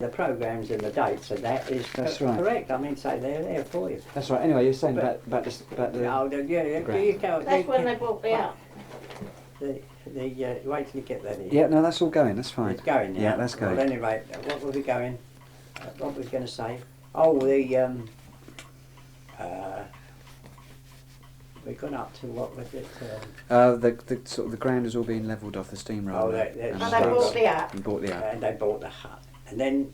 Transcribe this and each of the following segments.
The programmes and the dates and that is correct. I mean, say they're there for you. That's right. Anyway, you're saying about the You go. That's when they brought me up. Wait till you get that in. Yeah, no, that's all going. That's fine. It's going now. Yeah, that's going. Well, anyway, what were we going? What were we going to say? Oh, we got up to what was it? The sort of the ground is all being levelled off the steamroller. They bought the hut. And bought the hut. And they bought the hut, and then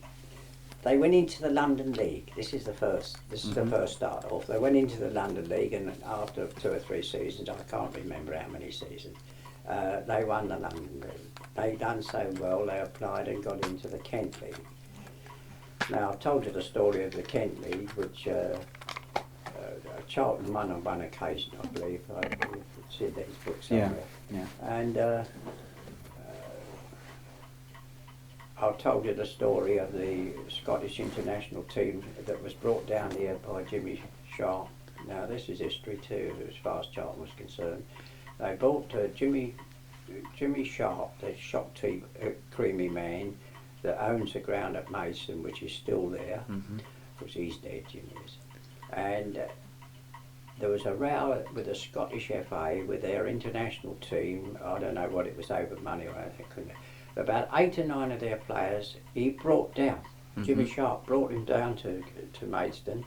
they went into the London League. This is the first. This is the first start off. They went into the London League, and after 2 or 3 seasons, I can't remember how many seasons, they won the London League. They done so well. They applied and got into the Kent League. Now I've told you the story of the Kent League, which Charlton won on one occasion, I believe. It's in these books somewhere. Yeah. And I've told you the story of the Scottish international team that was brought down here by Jimmy Sharp. Now this is history too, as far as Charlton was concerned. They brought Jimmy Sharp, the shop tea creamy man that owns the ground at Maidstone, which is still there, because he's dead, Jimmy is. And there was a row with the Scottish FA with their international team. I don't know what it was over money or anything. About 8 or 9 of their players he brought down. Jimmy Sharp brought him down to Maidstone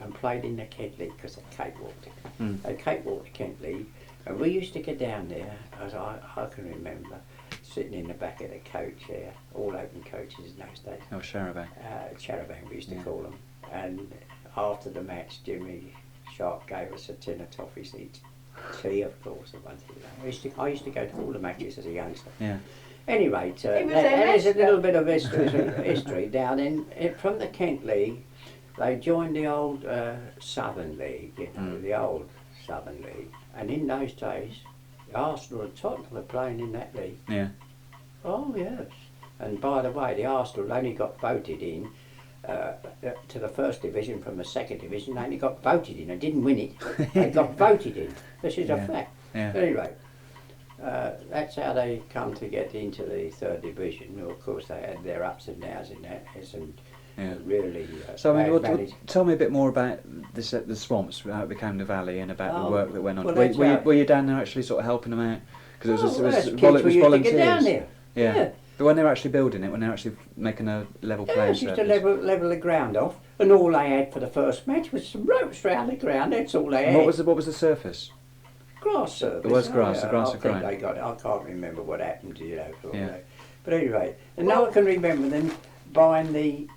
and played in the Kent League because they cakewalked it. They cakewalked the Kent League, and we used to get down there, as I can remember, sitting in the back of the coach there, all open coaches in those days. Oh, Charabanc. Charabanc we used to call them. And after the match, Jimmy Sharp gave us a tin of toffees each. Tea, of course, at one thing. I used to go to all the matches as a youngster. Yeah. Anyway, there's a little bit of history down in from the Kent League. They joined the old Southern League, you know, the old Southern League. And in those days, Arsenal and Tottenham were playing in that league. Yeah. Oh yes. And by the way, the Arsenal only got voted in to the first division from the second division. They only got voted in. They didn't win it. They got voted in. This is a fact. Yeah. Anyway, that's how they come to get into the third division. Of course, they had their ups and downs in that. Really. So I mean, tell me a bit more about this, the swamps, how it became the valley, and about the work that went on. Well, were you down there actually sort of helping them out? Because it was volunteers. To get down there. Yeah. But when they were actually building it, when they were actually making a level playing surface. Used to level the ground off, and all they had for the first match was some ropes round the ground. That's all they had. What was the surface? Grass surface. It was grass. The grass had grown. I can't remember what happened, you know. But anyway, and now I can remember them buying the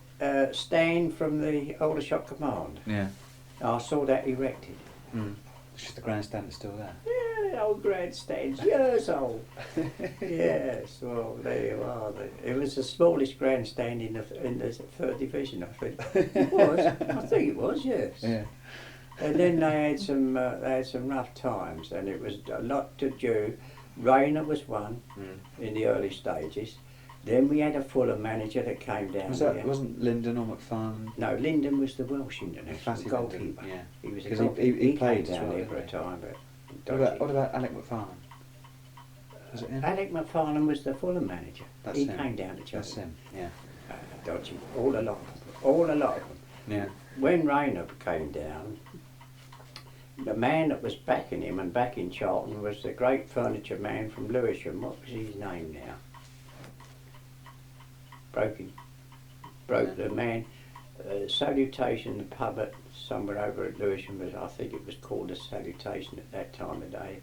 stand from the Aldershot Command. Yeah. I saw that erected. It's just the grandstand is still there. Yeah, the old grandstand's years old. Yes, well there you are. It was the smallest grandstand in the third division, I think. It was. I think it was. Yes. Yeah. And then they had some rough times, and it was a lot to do. Rayner was one in the early stages. Then we had a Fulham manager that came down. Wasn't Lyndon or McFarlane? No, Lyndon was the Welsh international goalkeeper. Lyndon, yeah. He was he played down here for a time, but what about Alec McFarlane? Was it him? Alec McFarlane was the Fulham manager. That's he him. came down to Chelsea. That's him. Yeah. Dodgy. All a lot of them. Yeah. When Rayner came down, the man that was backing him and backing Charlton was the great furniture man from Lewisham. What was his name now? Broke the man. Salutation, the pub at somewhere over at Lewisham, I think it was called a Salutation at that time of day.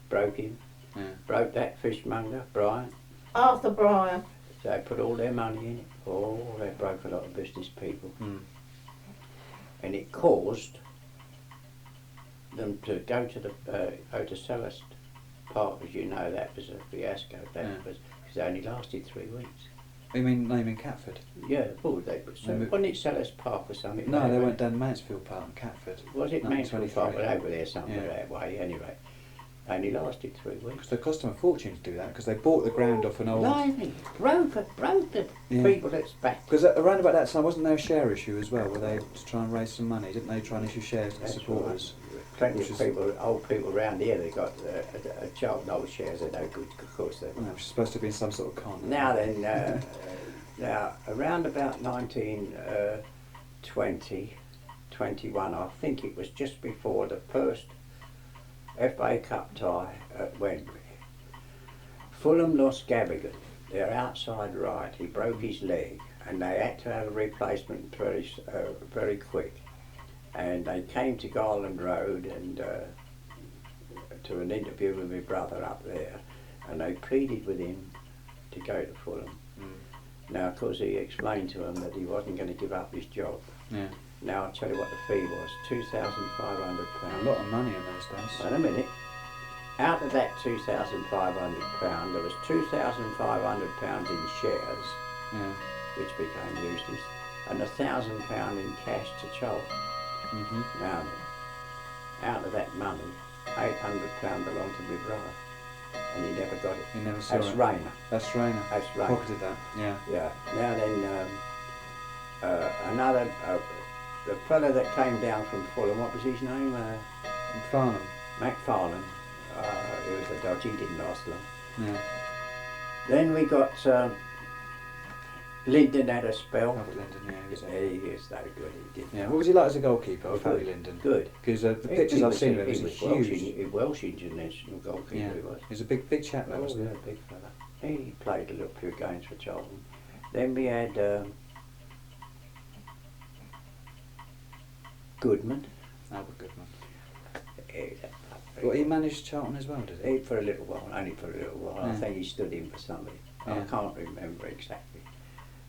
Broke him. Yeah. Broke that fishmonger, Brian. Arthur Bryan. So they put all their money in it. Oh, they broke a lot of business people. And it caused them to go to Selhurst Park, as you know. That was a fiasco. Because it only lasted 3 weeks. You mean naming Catford? Yeah, wasn't it Selhurst Park or something? No, they went down Mansfield Park and Catford. Was it Mansfield Park? Well, over there somewhere that way, anyway. Only lasted 3 weeks. Because it cost them a fortune to do that, because they bought the ground off an old... Blimey, broke the people that's back. Because around about that time, wasn't there a share issue as well, where they to try and raise some money, didn't they try and issue shares to the supporters? Right. Plenty of people, old people around here, they got Charlton old shares, they're no good, of course. Which is supposed to be in some sort of con. Now then, Now, around about 1920, 21, I think it was just before the first FA Cup tie at Wembley. Fulham lost Gavigan, their outside right. He broke his leg, and they had to have a replacement very quick. And they came to Garland Road and to an interview with my brother up there, and they pleaded with him to go to Fulham. Now, of course, he explained to them that he wasn't going to give up his job. Yeah. Now, I'll tell you what the fee was, £2,500. A lot of money in those days. Wait a minute. Out of that £2,500, there was £2,500 in shares, Yeah. which became useless, and £1,000 in cash to Charlton. Now, out of that money, £800 belonged to my brother, and he never got it. You never saw That's it. Rayner. That's Rayner. That's Rayner. Pocketed that. Yeah. Yeah. Now then, another, the fellow that came down from Fulham, what was his name? Farnham. McFarlane. He was a dodgy, he didn't last long. Yeah. Then we got Lyndon had a spell. Robert Lyndon. Yeah. He was He there. is so good, he did. Yeah. What was he like as a goalkeeper? Oh, Fabi good. Lyndon. Good. Because the pictures I've seen of him, he was Welsh, huge. Welsh international goalkeeper Yeah. he was. He was a big chap, though, Oh, wasn't yeah, big fella. He played a little few games for Charlton. Then we had Goodman. he? Albert Goodman. He, Well, he managed Charlton as well, did he? for a little while, only for a little while. I Yeah. think he stood in for somebody. I Yeah. can't remember exactly.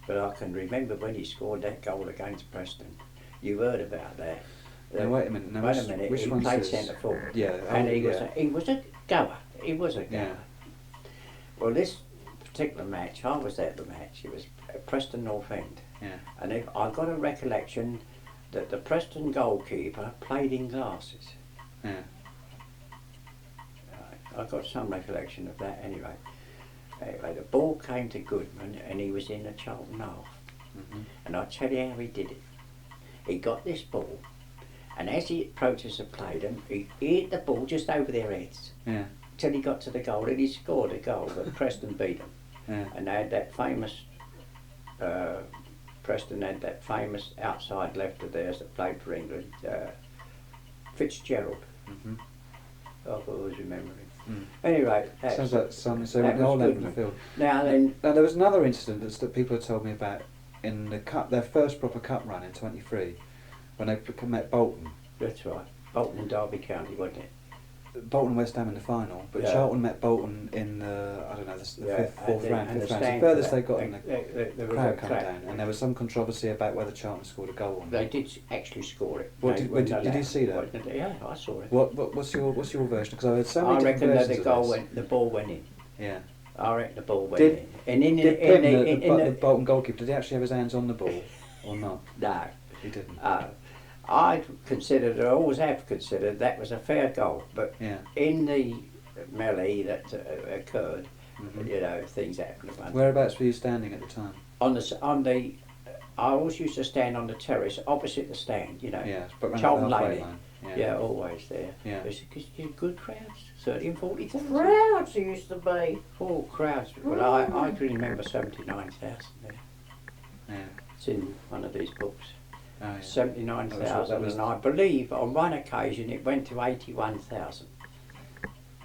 But I can remember when he scored that goal against Preston. You heard about that. Now, wait a minute. Now, Wait a minute, which he one played says? centre forward. Yeah. And he yeah. was a goer. He was a goer. Yeah. Well, this particular match, I was at the match. It was Preston North End. Yeah. And I got a recollection that the Preston goalkeeper played in glasses. Yeah. I got some recollection of that anyway. Anyway, the ball came to Goodman and he was in the Charlton half. And I'll tell you how he did it. He got this ball, and as the approaches had played him, he hit the ball just over their heads Yeah. till he got to the goal, and he scored a goal, but Preston beat him. Yeah. And they had that famous, Preston had that famous outside left of theirs that played for England, Fitzgerald. Mhm. I've always remembered him. Mm. Anyway, that's, Sounds like some. So that the whole was length of the Goodman. field. Now then, Now there was another incident that people had told me about in the cup, their first proper cup run in '23, when they met Bolton. that's right, Bolton and Derby County, wasn't it? Bolton and West Ham in the final, but Yeah. Charlton met Bolton in the I don't know the Yeah, fifth, fourth and round, and fifth the round. It's stand the for furthest that, they got in the there was crowd a come crowd. down, and there was some controversy about whether Charlton scored a goal or They not. did actually score it. What They did- weren't did you allowed, see that? wasn't it? Yeah, I saw it. What's your version? Because I heard so many I different reckon that versions the of this. the ball went in. Yeah. I reckon the ball went Did- in. And in Did in Pym, the, the Bolton goalkeeper, did he actually have his hands on the ball or not? no, He didn't. I considered, I always have considered that was a fair goal, but Yeah. in the melee that occurred, Mhm. you know, things happened. Whereabouts were you standing at the time? I always used to stand on the terrace opposite the stand, you know. Yeah, but around Charlton the halfway Lane. line. Yeah, always there. Yeah. It's good crowds, 30 and 40,000. Crowds used to be. Oh, crowds. Well, I can remember 79,000 there. Yeah. It's in one of these books. Oh, yeah. 79,000, That was- and I believe on one occasion it went to 81,000.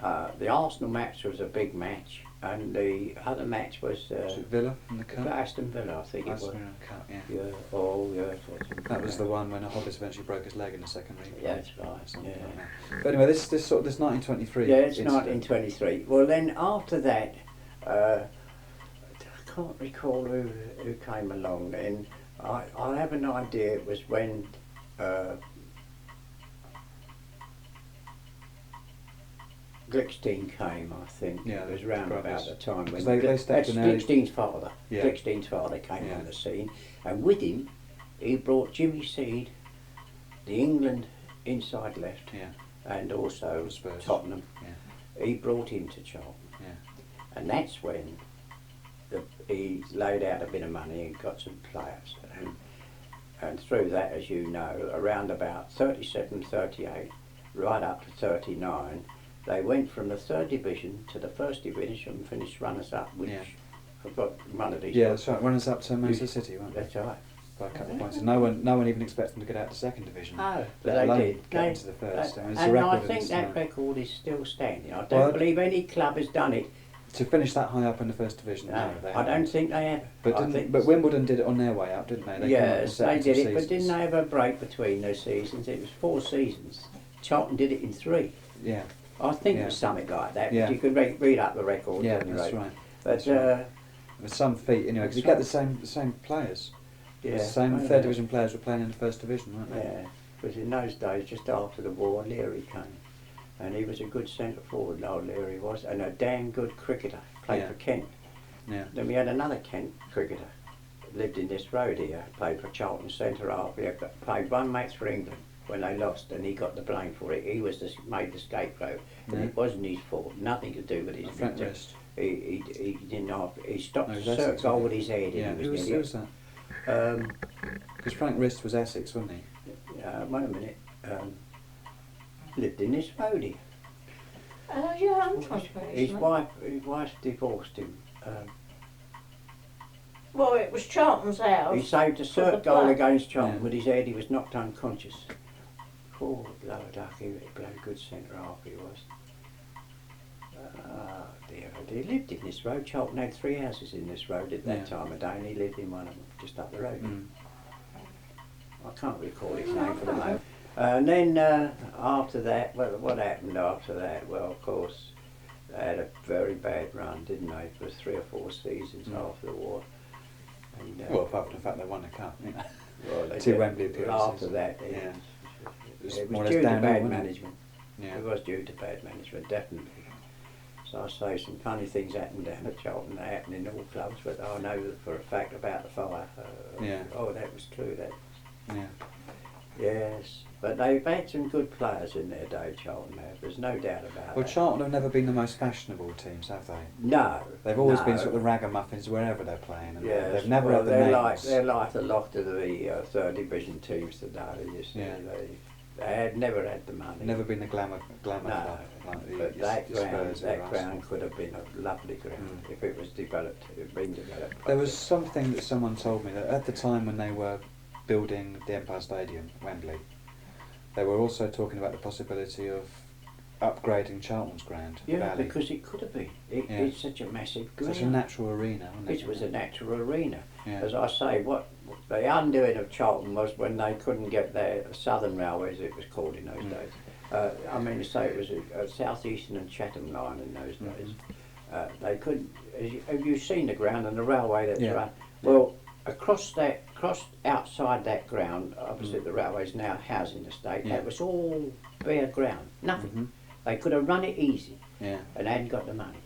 The Arsenal match was a big match, and the other match was Was it Villa in the cup? Aston Villa, I think it was. Aston Villa in the cup, yeah. Yeah. Oh, yeah. it was. That was the one when Hobbs eventually broke his leg in the second replay. Yeah, that's right. Something Yeah. like that. But anyway, this 1923. Yeah, it's incident. 1923. Well, then after that, I can't recall who came along, and I have an idea it was when Glickstein came, I think. Yeah, it was round about brothers. the time when 'Cause they stepped that's in early. Glickstein's father. Yeah. Glickstein's father came Yeah. on the scene, and with him, he brought Jimmy Seed, the England inside left, Yeah. and also From Spurs. Tottenham. Yeah. He brought him to Charlton. Yeah. And that's when he laid out a bit of money and got some players. And through that, as you know, around about 37, 38, right up to 39, they went from the third division to the first division and finished runners-up, which Yeah. I've got one of these. Yeah, books. that's right. Runners up to Manchester City, weren't they? That's right. By a couple of points. And no one even expected them to get out to second division. No, but let they alone did. get into the first. I mean, it's a and record I of think its that time. record is still standing. I don't Well, believe any club has done it. To finish that high up in the first division, no, they I haven't. don't think they have. But Wimbledon did it on their way up, didn't they? They came up in Yes, they second did two it, but didn't seasons. they have a break between those seasons? It was 4 seasons. Charlton did it in 3. Yeah, I think Yeah. it was something like that. Yeah. But you could read up the records. yeah, anyway. that's right. But That's right. With some feet, anyway, because you get the same players. yeah, The same well, third division players were playing in the first division, weren't they? Yeah, because in those days, just after the war, Leary came, and he was a good centre forward. Old Leary was, and a damn good cricketer. Played Yeah. for Kent. Yeah. Then we had another Kent cricketer, lived in this road here, played for Charlton centre half. He played 1 match for England when they lost, and he got the blame for it. He was made the scapegoat, and Yeah. it wasn't his fault. Nothing to do with his Front victim. wrist. He didn't have. He stopped No, a it was circle Essex, goal wasn't with it? his head. Yeah, and he who was was nearly- that? Because Frank Wrist was Essex, wasn't he? wait a minute. Lived in this road here. Oh, yeah, I'm transparent. His wife divorced him. Well, it was Charlton's house. He saved a For the cert goal blood. against Charlton Yeah. with his head. He was knocked unconscious. Poor lower duck. He played a good centre half. He was. Oh dear, oh dear. He lived in this road. Charlton had 3 houses in this road at that Yeah. time of day, and he lived in one of them, just up the road. Mm. I can't recall his name for the moment. And then after that, well, what happened after that? Well, of course, they had a very bad run, didn't they, for 3 or 4 seasons after the war. And, Well, apart from the fact they won the cup, you know. well, they 2 did. Wembley But appearances. after that, Yeah. it more or was less due to downhill, bad wasn't it? management. Yeah. It was due to bad management, definitely. So I say some funny things happened down at Charlton. They happen in all clubs, but I know that for a fact about the fire. Yeah. Oh, that was true. That. Yeah. Yes, but they've had some good players in their day, Charlton have. There's no doubt about Well, that. Charlton have never been the most fashionable teams, have they? No. They've always no. been sort of the ragamuffins wherever they're playing, and Yes, they've never well, had the they're names. they're like a lot of the third division teams today. You see, Yeah. they had never had the money. Never been the glamour No, club like the but that ground, Spurs or that Arsenal. ground could have been a lovely ground if it was developed. It had been developed. There was something that someone told me that at the time when they were building the Empire Stadium, Wembley, they were also talking about the possibility of upgrading Charlton's ground. Yeah, Valley. because it could have been. Yeah. It's such a massive ground. Such a natural arena, wasn't it? It was a natural arena. Yeah. As I say, what the undoing of Charlton was when they couldn't get their Southern Railway, as it was called in those days. I mean to say it was a South Eastern and Chatham line in those days. They couldn't. Have you seen the ground and the railway that's Yeah. run? Well, across outside that ground, opposite the railways now housing estate, Yeah. that was all bare ground, nothing. Mhm. They could have run it easy, Yeah. and they hadn't got the money.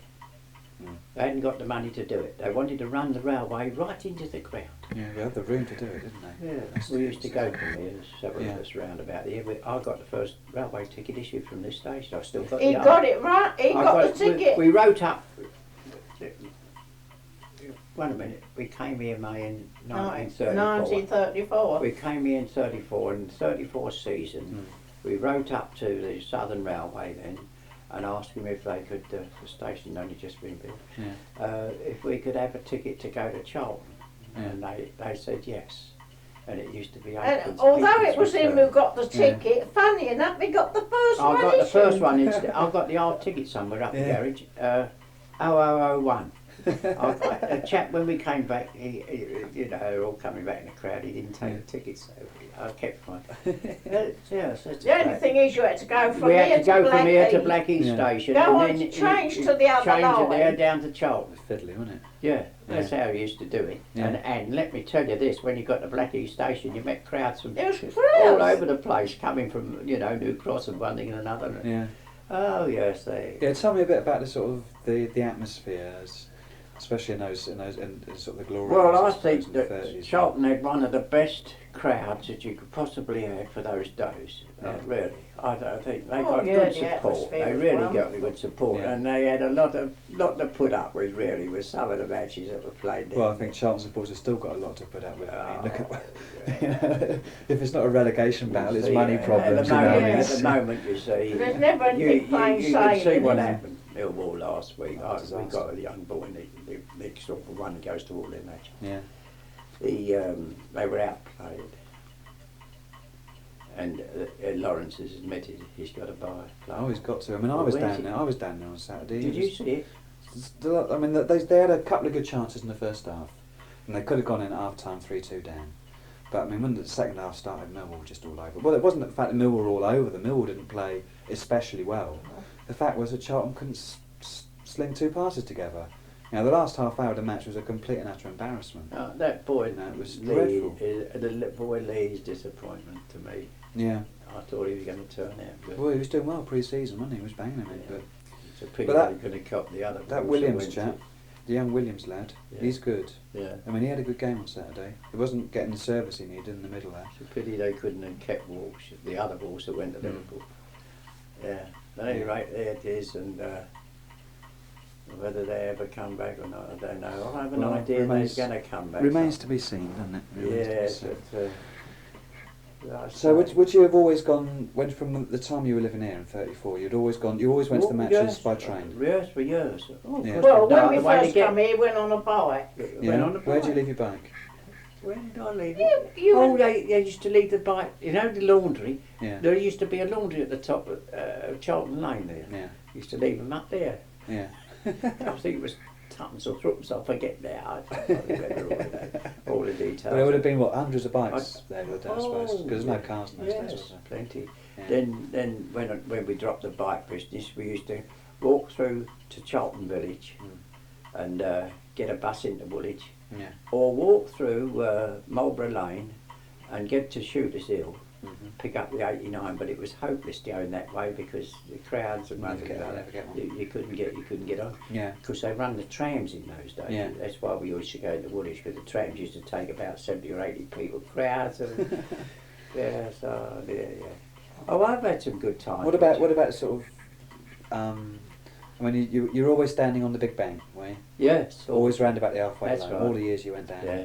Mm. They hadn't got the money to do it. They wanted to run the railway right into the ground. Yeah, they had the room to do it, didn't they? Yeah, That's we the- used to go from here, several Yeah. of us round about here. I got the first railway ticket issued from this station. I've still got He the got it right. He I got the it. ticket. We wrote up. Wait a minute. We came here, May, in 1934. 1934. We came here in 34, and 34 season. We wrote up to the Southern Railway then and asked them if they could, the station had only just been built, Yeah. if we could have a ticket to go to Charlton. Yeah. And they said yes. And it used to be And eightpence. although eightpence it was him return. who got the Yeah. ticket, funny enough, he got the first I one. got the first issued. one instead. I've got the old ticket somewhere up the Yeah. garage. 0001. A chap, when we came back, he, you know, they were all coming back in the crowd. He didn't take Yeah. the tickets, so I kept mine. Yes, that's The only thing is, you had to go from we here had to go from here to Blackheath. Blackheath Yeah. Station. Go and on, then change to the other change it there line. down to Charlton. Fiddly, wasn't it? Yeah, that's how we used to do it. Yeah. And let me tell you this: when you got to Blackheath Station, you met crowds from It was all crowds. over the place, coming from New Cross and one thing and another. Yeah. Oh yes, they. Yeah, tell me a bit about the sort of the atmosphere, especially in sort of the glory. Well, I days, suppose, think in the that 30s. Charlton had one of the best crowds that you could possibly have for those days. Yeah. Really, I think they Oh, got yeah, good the support. atmosphere They was really wonderful. got good support, Yeah. and they had a lot to put up with. Really, with some of the matches that were played there. Well, I think Charlton supporters have still got a lot to put up with. I mean, look Oh, at, you know, if it's not a relegation battle, it's See, money problems. You know, At it's- the moment, you see, There's never you anything plain could see sailing. what is there? happened. Millwall last week. Oh, We disaster. got a young boy, Nick big sort of one that goes to all their matches. Yeah. They were outplayed. And Lawrence has admitted he's got to buy a player. Oh, he's got to. I mean, I Well, was where's down he? there. I was down there on Saturday. Did you see it? I mean, they had a couple of good chances in the first half, and they could have gone in at half time 3-2 down. But I mean, when the second half started, Millwall were just all over. Well, it wasn't the fact that Millwall were all over them. Millwall didn't play especially well. The fact was that Charlton couldn't sling two passes together. You know, the last half hour of the match was a complete and utter embarrassment. That boy, You know, it was Lee, dreadful. the little boy Lee's disappointment to me. Yeah. I thought he was going to turn out good. Well, he was doing well pre-season, wasn't he? He was banging him in, but It's a pity But that- they could have copped the other. that balls that Williams went chap, to- the young Williams lad, Yeah. he's good. Yeah. I mean, he had a good game on Saturday. He wasn't getting the service he needed in the middle there. It's a pity they couldn't have kept Walsh, the other Walsh that went to Liverpool. Yeah. At any rate, there it is, and whether they ever come back or not, I don't know. I have an Well, idea remains- they're going to come back. Remains to be seen, doesn't it? Remains to be Yes. seen. So would you have always gone, when from the time you were living here in 34, you always went to the matches by train? Yes, for years. Oh, of Yeah. course, Well, no when we other way to first get- come here, we went on a bike. Went on the Where'd you bike. leave your bike? Where did I leave You, it? you Oh, went- they used to leave the bike. You know the laundry? Yeah. There used to be a laundry at the top of Charlton Lane there. Yeah. Used to leave them up there. Yeah. I think it was tuppence or threepence, I forget now. I don't remember all the details. But there would have been, what, hundreds of bikes there, would there, I suppose? Oh, Because there's no cars in those days, yes, was there? plenty. Yeah. Then when we dropped the bike business, we used to walk through to Charlton Village and get a bus into Woolwich, Yeah. or walk through Marlborough Lane and get to Shooters Hill, Mhm. pick up the 89. But it was hopeless going that way because the crowds and Never get one. you couldn't get on. Yeah. Because they run the trams in those days. Yeah. That's why we used to go to Woolwich, because the trams used to take about 70 or 80 people. Crowds and yeah, so yeah. Oh, I've had some good times. What about sort of, I mean, you're always standing on the Big Bank, were you? Yes. Always round about the halfway That's line, right. all the years you went down. Yeah.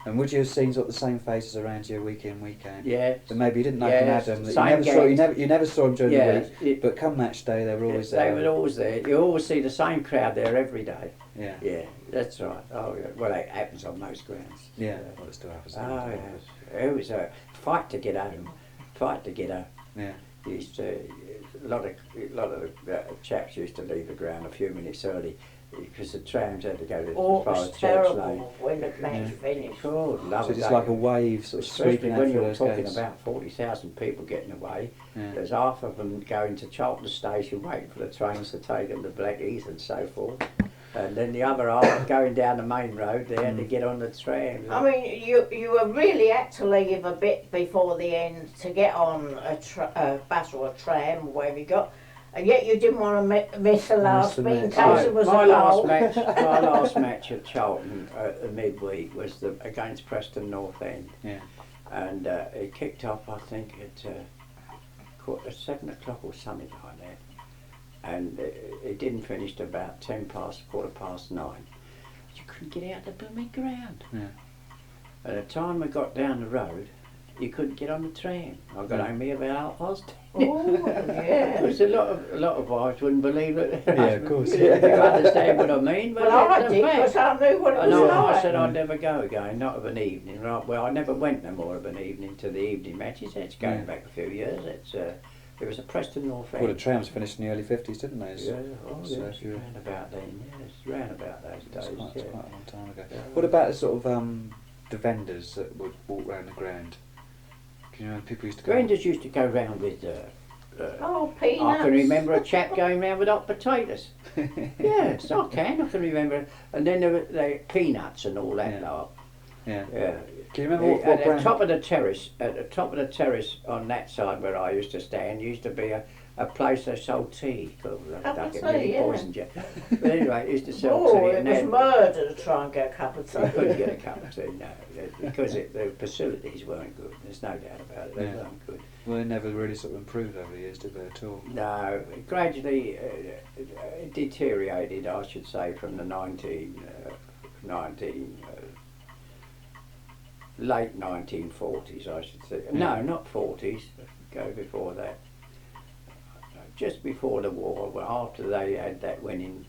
And would you have seen sort of the same faces around you week in, week out? Yeah. So maybe you didn't know Yes, Adam, that same you never saw him during Yeah, the week, but come match day they were always They there. were always there. You always see the same crowd there every day. Yeah. Yeah, that's right. Oh, yeah. Well, it happens on most grounds. Yeah. Well, it still happens. Oh, yes. It was a fight to get home. Fight to get home. Yeah. Used to, a lot of chaps used to leave the ground a few minutes early because the trams had to go to Oh, as it far was as Church Lane. terrible when the match finished. God, love So it. it's like a wave sort of Especially sweeping out when through you're those talking gates. about 40,000 people getting away. Yeah. There's half of them going to Charlton Station waiting for the trains to take them to Blackheath and so forth. And then the other half going down the main road, they had to get on the tram. I mean, you were really had to leave a bit before the end to get on a bus or a tram or whatever you got, and yet you didn't want to miss the last the bit in match. case it was my a last goal. match, my last match at Charlton midweek was against Preston North End, Yeah. and it kicked off I think at 7 o'clock or something like that, and it didn't finish till about 9:15. You couldn't get out the blooming ground. Yeah. By the time we got down the road, you couldn't get on the tram. I got home here about 10:30. Oh, yeah. Because a lot of wives wouldn't believe it. Yeah, of course. You understand what I mean? But Well, I it's a did fact. because I knew what it And was I like. said I'd never go again, not of an evening. Right? Well, I never went no more of an evening to the evening matches. That's going Yeah. back a few years. It was a Preston North End. Well, the trams finished in the early 50s, didn't they? Yeah, oh So yes, if you- round about then. Yes, round about those It's days. quite, yeah. it's quite a long time ago. Yeah. What about the sort of the vendors that would walk round the ground? Can you remember people used to go? Vendors used to go round with. Oh, peanuts. I can remember a chap going round with hot potatoes. Yes, I can remember. And then there were peanuts and all that Yeah. lot. Yeah. Yeah. Can you remember what At the brand? top of the terrace, on that side where I used to stand, used to be a place that sold tea. Called Cup of Ducket, tea, really yeah. poisoned you. But anyway, it used to sell Oh, tea. it And was then murder to try and get a cup of you couldn't tea. get a cup of tea, no, because the facilities weren't good. There's no doubt about it. They Yeah. weren't good. Well, they never really sort of improved over the years, did they at all? No, gradually it deteriorated, I should say, from the late 1940s, I should say. No, not 40s, go before that. Just before the war, well, after they had that winning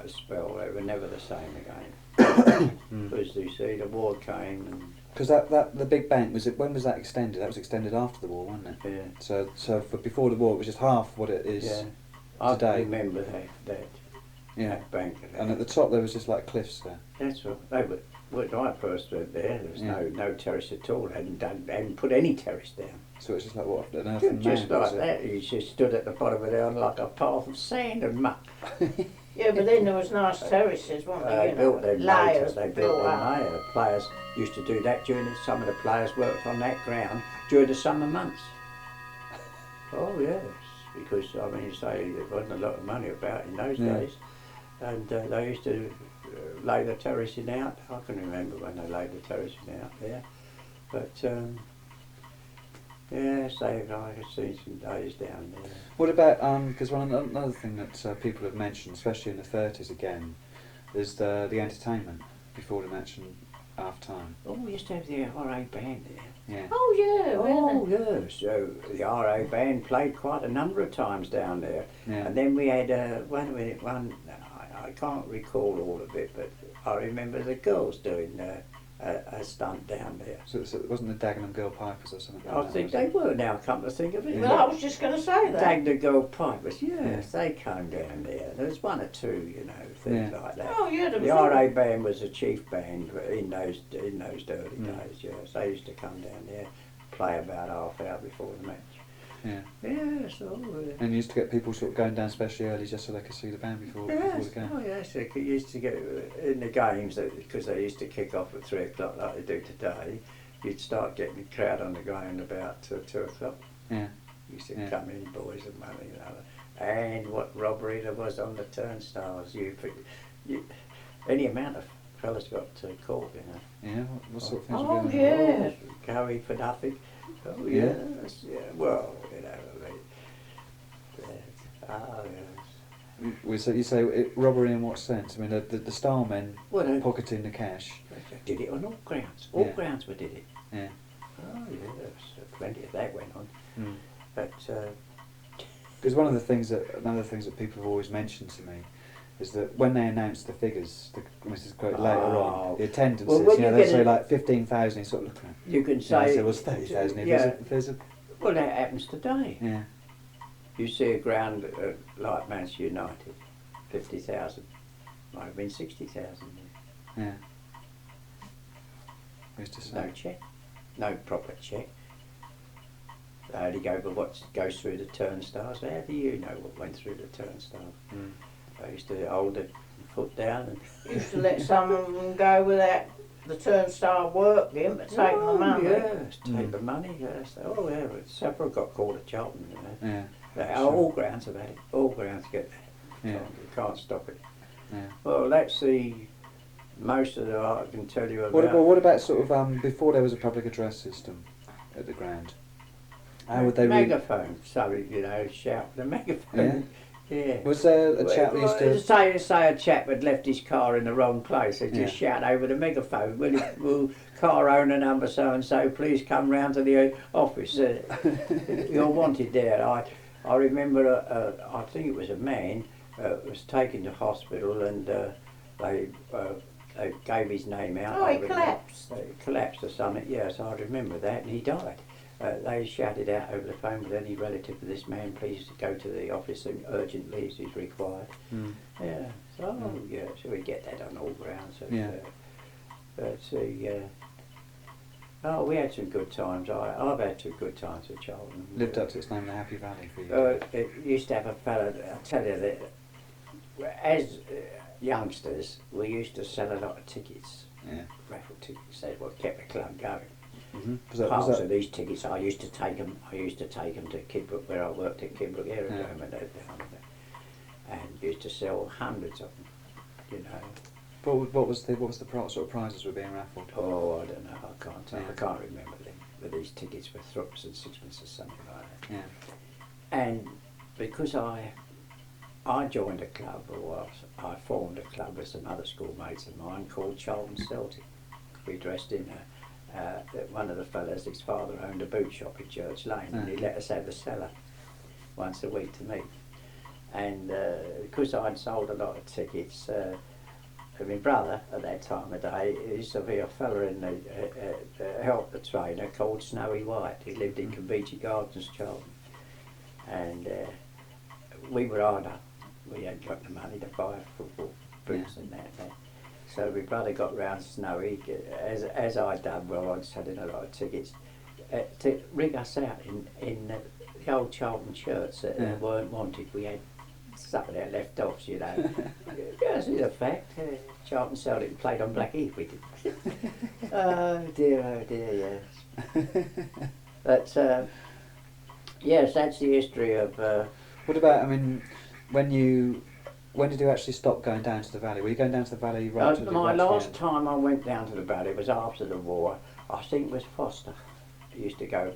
spell, they were never the same again. Because you see, the war came and Because that the big bank was it? When was that extended? That was extended after the war, wasn't it? yeah, So for before the war, it was just half what it is yeah. I today. remember that Yeah. bank. And at the top there was just like cliffs there. That's what they were. When I first went there was Yeah. no terrace at all. They hadn't put any terrace down. So it's just like what an earthen Just mound, like was that, you just stood at the bottom of it on like a path of sand and muck. Yeah, but then there was nice terraces, weren't there? They You built know, them later. layers They built built them up. later. Players used to do that during some of the players worked on that ground during the summer months. Oh yes, because I mean, you say there wasn't a lot of money about in those Yeah. days, and they used to lay the terracing out. I can remember when they laid the terracing out there, but yes, I have seen some days down there. What about because another thing that people have mentioned, especially in the 30s again, is the entertainment before the match and half time. Oh, we used to have the RA band there. Yeah. Oh yeah, Oh really? yes, so the RA band played quite a number of times down there, Yeah. and then we had one. I can't recall all of it, but I remember the girls doing a stunt down there. So it wasn't the Dagenham Girl Pipers or something like I that, think was they it? were now. Come to think of it, Well, I was just going to say that. Dagner Girl Pipers. Yes, they came down there. There was one or two, things Yeah. like that. Oh yeah, there was The all- RA band was a chief band in those early Mm. days. Yes, they used to come down there, play about half hour before the match. Yeah. Yes, And you used to get people sort of going down especially early just so they could see the band before the yes, game. oh yes. They used to get in the games because they used to kick off at 3 o'clock like they do today. You'd start getting the crowd on the ground about 2 o'clock. Yeah. Used to Yeah. come in, boys and money, and what robbery there was on the turnstiles. Any amount of fellas got caught, Yeah. What sort of things Oh, were going yeah. on? Going for nothing. Oh Yeah. yes, yeah. Well, I mean, oh yes. You say robbery in what sense? I mean, the star men Well, they pocketing the cash. did it on all grounds. All Yeah. grounds we did it. Yeah. Oh yes, plenty of that went on. Mm. But Because another things that people have always mentioned to me is that when they announce the figures, this is quoted later on, Oh. the attendances, Well, when you they get say it- like 15,000. You sort of look at it. you can Yeah, say there was 30,000. Yeah. There's a, Well, that happens today. yeah. You see a ground like Manchester United, 50,000. Might have been 60,000. Yeah. I used to say. No check, no proper check. They only go by what goes through the turnstiles. How do you know what went through the turnstile? Mm. They used to hold the foot down and used to let some of them go without the turnstile working, but taking the money. Yes, take Mm. the money. Yes. Oh yeah, but several got caught at Charlton. Yeah. All grounds have had it. All grounds get that. Yeah. You can't stop it. Yeah. Well, that's the most of the I can tell you about. What about sort of before there was a public address system at the ground? How would they read? megaphone? So shout the megaphone. Yeah. Was there a chap that used to? Say a chap had left his car in the wrong place. They just shout over the megaphone. Will car owner number so and so please come round to the office? You're wanted there. I remember. I think it was a man was taken to hospital and they gave his name out. Oh, he collapsed. He collapsed or something. Yes, I remember that, and he died. They shouted out over the phone, with any relative of this man, please go to the office and urgently as is required. Mm. Yeah, so yeah, so we get that on all grounds. Yeah. Oh, we had some good times. I've had some good times at Charlton. Lived up to its name, the Happy Valley for you. It used to have a fella, I'll tell you that, as youngsters, we used to sell a lot of tickets, Yeah. raffle tickets. That's what kept the club going. Mm-hmm. Parts of these tickets, I used to take them to Kidbrook, where I worked at Kidbrook Aerodrome, and used to sell hundreds of them. What was the sort of prizes were being raffled? Oh, I don't know. I can't tell. Yeah. I can't remember them. But these tickets were threepence and sixpence or something like that. Yeah. And because I joined a club, or I formed a club with some other schoolmates of mine called Charlton Celtic. We dressed in one of the fellas, his father owned a boot shop in Church Lane, and he let us have the cellar once a week to meet. And because I'd sold a lot of tickets, my brother at that time of day used to be a fella in the help the trainer called Snowy White. He lived in Caveat Gardens, Charlton, and we were hard up. We hadn't got the money to buy football boots and that. So my brother got round Snowy, as I done. Well, I just had a lot of tickets to rig us out in the old Charlton shirts that weren't wanted. We had some of their left-offs, you know. Yes, it's a fact. Charlton sold it and played on Blackheath, we did. Oh dear, yes. But yes, that's the history of. What about? I mean, when did you actually stop going down to the valley? Were you going down to the valley right to the my right to the last end? time I went down to the valley was after the war. I think it was Foster. He used to go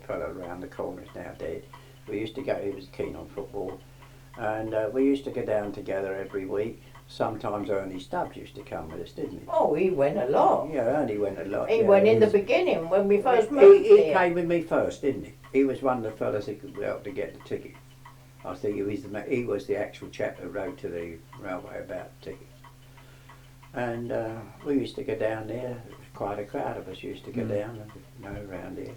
fella around the corners now dead. We used to go. He was keen on football, and we used to go down together every week. Sometimes Ernie Stubbs used to come with us, didn't he? Oh, he went a lot. Yeah, Ernie went a lot. He yeah, went in the was- beginning when we first moved He here. came with me first, didn't he? He was one of the fellas who could help to get the ticket. I think he was the actual chap that wrote to the railway about tickets. And we used to go down there. Quite a crowd of us used to go down and around here.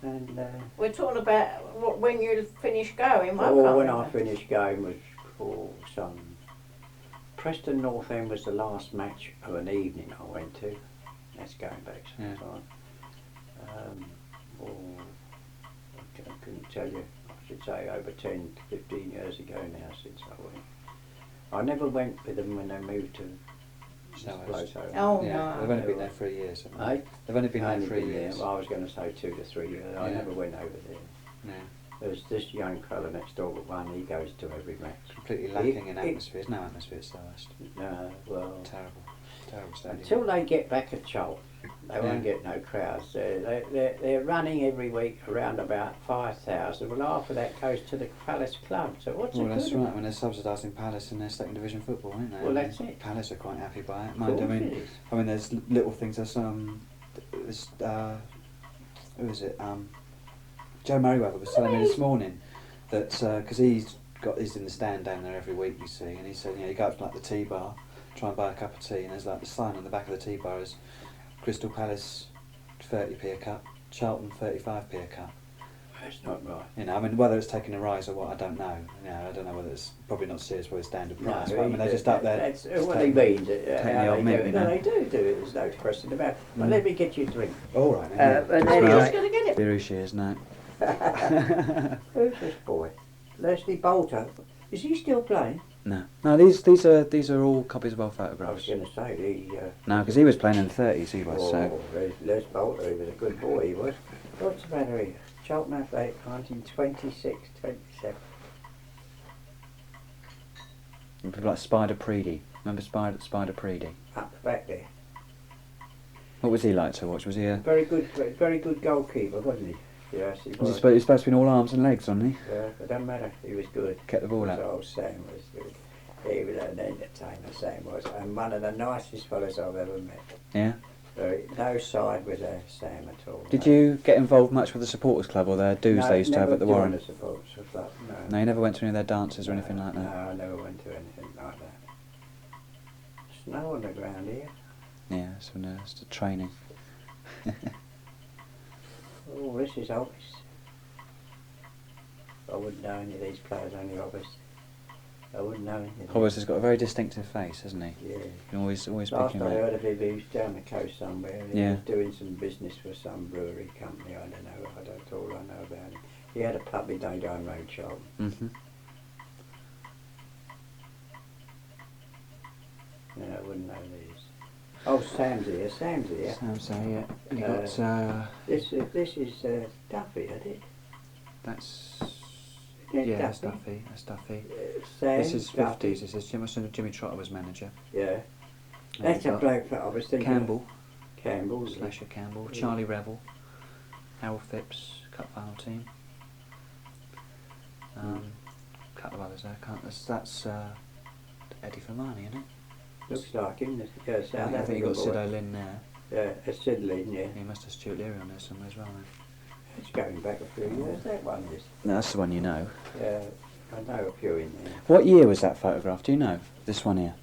And We're talking about when you finished going. when I finished going was for some. Preston North End was the last match of an evening I went to. That's going back some Yeah. time. I couldn't tell you. I should say over 10 to 15 years ago now since I went. I never went with them when they moved to Southwest. Oh, Yeah, no. they've only been there 3 years. Haven't they? Eh? They've only been there Only 3 been there. years. Well, I was going to say 2 to 3 years. I Yeah. never went over there. Yeah. There's this young fella next door but one, he goes to every match. Completely lacking in atmosphere. There's no atmosphere at Southwest. No, well, Terrible stadium. until they get back at Charlton, they won't Yeah. get no crowds. They're running every week around about 5,000. Well, half of that goes to the Palace Club. So what's Well, the that's good right. of When they're subsidising Palace in their second division football, aren't they? Well, that's it. Palace are quite happy by it. Of Mind, course it is. I mean, there's little things. There's this, who is it? Joe Merriweather was telling me this morning that because he's in the stand down there every week, you see, and he said, you go up to like the tea bar, try and buy a cup of tea, and there's like the sign on the back of the tea bar is Crystal Palace 30p a cup, Charlton 35p a cup. That's not right. You know, I mean, whether it's taking a rise or what, I don't know. You know, I don't know whether it's probably not serious with standard price, but I mean, they're just up there. That's just what he taking- means. the How old they mint, do it. you No, know. they do it. There's no question about it. Well, Mm. let me get you a drink. All right. And Just anyway- well. Who's going to get it? Here she is now. Who's this boy? Leslie Bolter. Is he still playing? No, these are all copies of old I was photographs. going to say the. No, because he was playing in the 30s, he was. So Les Bolter, he was a good boy, he was. What's the matter here? Charlton Athletic 1926, 27. people like Spider Preedy. Remember Spider Preedy? Up the back there. What was he like to watch? Was he a? Very good goalkeeper, wasn't he? Yes, he Was was. he supposed to be all arms and legs, wasn't he? Yeah, it doesn't matter. He was good. Kept the ball out. Old Sam was good. He was an entertainer, Sam was, and one of the nicest fellas I've ever met. Yeah. No side with Sam at all. Did no. you get involved much with the supporters club or their dues they used to have never at the joined Warren? the supporters club, no. No, you never went to any of their dances or anything like No, that. I never went to anything like that. Snow on the ground here. Yeah, so no, it's the training. Oh, this is obvious. I wouldn't know any of these players, only obvious. I wouldn't know any of them. Hobbs has got a very distinctive face, hasn't he? Yeah. You can always Last pick him I out. heard of him, he was down the coast somewhere. He Yeah. was doing some business for some brewery company. I don't know. That's all I know about him. He had a pub in Daydown Road, Charlton. Mm-hmm. No, I wouldn't know these. Oh, Sam's here. Sam's here. So yeah, you Uh, got This is Duffy, isn't it? that's Isn't it yeah, that's Duffy? Duffy. That's Duffy. Sam, This is Duffy. 50s. This is Jimmy Trotter was manager. Yeah. And That's you've a got bloke that I was thinking. Campbell, Campbell. Slasher Campbell, Yeah. Charlie Revel, Harold Phipps, cup final team. A couple of others there. That's Eddie Fermani, isn't it? Looks like him. Yeah, South I think you got African Sid boy. O'Lynn there. Yeah, it's Sidley, yeah. You must have Stuart Leary on there somewhere as well. Then. It's going back a few years, that one is. No, that's the one you know. Yeah, I know a few in there. What year was that photograph? Do you know? This one here.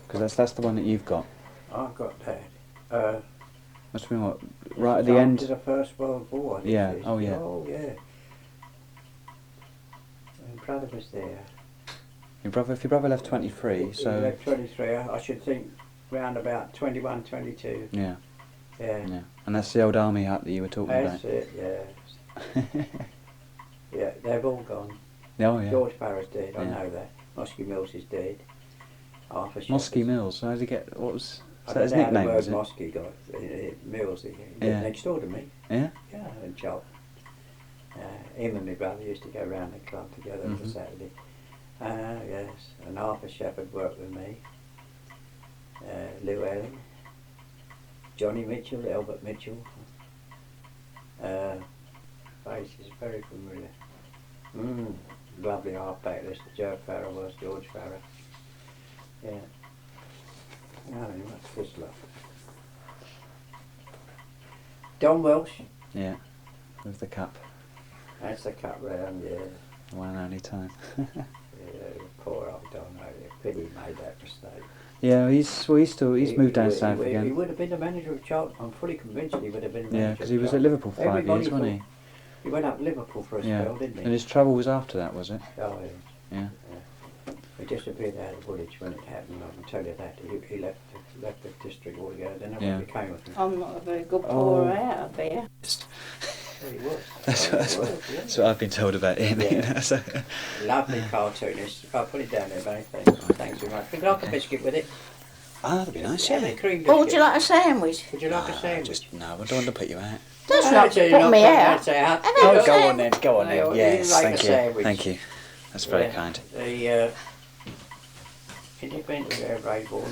Because that's the one that you've got. I've got that. Must have been what, right at the After end? the First World War, I think Yeah, it is. oh, yeah. Oh, yeah. My brother was there. If your brother left 23, He so... left 23, I should think round about 21, 22. Yeah, Yeah. yeah. And that's the old army hut that you were talking That's it, yeah. about. Yeah, they've all gone. Oh, yeah. George Barrow's dead, I Yeah. know that. Mosky Mills is dead. Arthur Mosky Shepherd's- Mills, how did he get... What was... I Is that don't his know how the nickname, word was it? Mosky got. Mills, he lived Yeah. next door to me. Yeah? Yeah, and Joel. Him and my brother used to go round the club together on Mhm. a Saturday. Yes, and Arthur Shepherd worked with me. Lou Elling, Johnny Mitchell, Albert Mitchell. Faces very familiar. Lovely halfback list. Joe Farrell was, George Farrell. Yeah. No, what's this lot? Don Welsh. Yeah. With the cup. That's the cut round, yeah. One and only time. Yeah, poor old Don. Pity he made that mistake. Yeah, he's moved down south He again. would have been the manager of Charlton. I'm fully convinced he would have been the Yeah, manager. because of he was at Charlton. Liverpool for 5 Everybody years, wasn't thought- He went up Liverpool for a he? Yeah. spell, didn't And he? his trouble was after that, was it? Oh, yeah. Yeah. He disappeared out of Woolwich when it happened, I can tell you that. He left the district altogether. Then Yeah. what became of him. I'm not a very good Oh. pourer out of beer. Well, he was. That's, Oh, that's, he what, was, yeah. that's what I've been told about him. Yeah. You know, so. Lovely cartoonist. I'll put it down there, mate. Thanks very much. Would you like a biscuit with it? Ah, that'd be nice, Yeah, yeah. a cream biscuit. Or would you like a sandwich? Would you like a Ah, sandwich? just, no, I don't want to put you out. That's No, not so you're putting not me putting out. us out. Have Oh, you go got on then, go on No, then. you Yes, like a thank you. sandwich. Thank you. That's very Yeah. kind. The independent air Rayborn.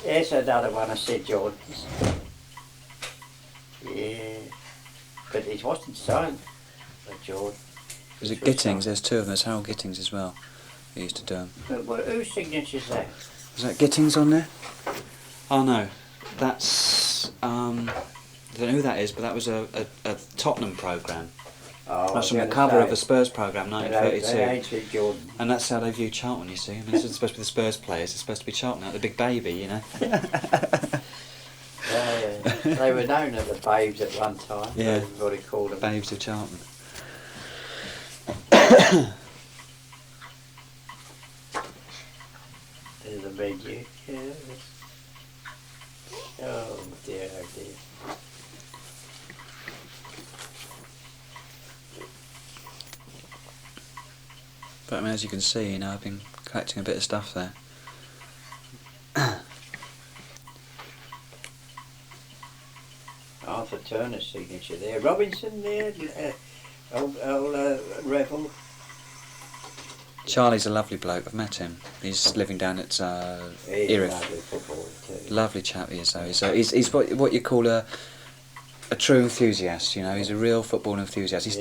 Here's another one of Sid Jordan's. Yeah, but it wasn't signed by Jordan. Was it Sure, Gittings? sure. There's two of them. There's Harold Gittings as well. He used to do them. But whose signature's that? Was that Gittings on there? Oh no, that's I don't know who that is, but that was a Tottenham programme. Oh, That's from I the was cover gonna of a say, Spurs programme, they 1932. ain't Sid Jordan. And that's how they view Charlton, you see. I mean, this is supposed to be the Spurs players. It's supposed to be Charlton, out the big baby, you know. They were known as the Babes at one time. Yeah. Everybody called them. Babes of Charlton. There's a menu. Yeah. Oh dear, oh dear. But I mean, as you can see, you know, I've been collecting a bit of stuff there. Arthur Turner's signature there. Robinson there. Old Revel. Charlie's a lovely bloke. I've met him. He's living down at He's a Erith. lovely footballer too. Lovely chap he is, though. He's what you call a true enthusiast. You know, he's a real football enthusiast. He's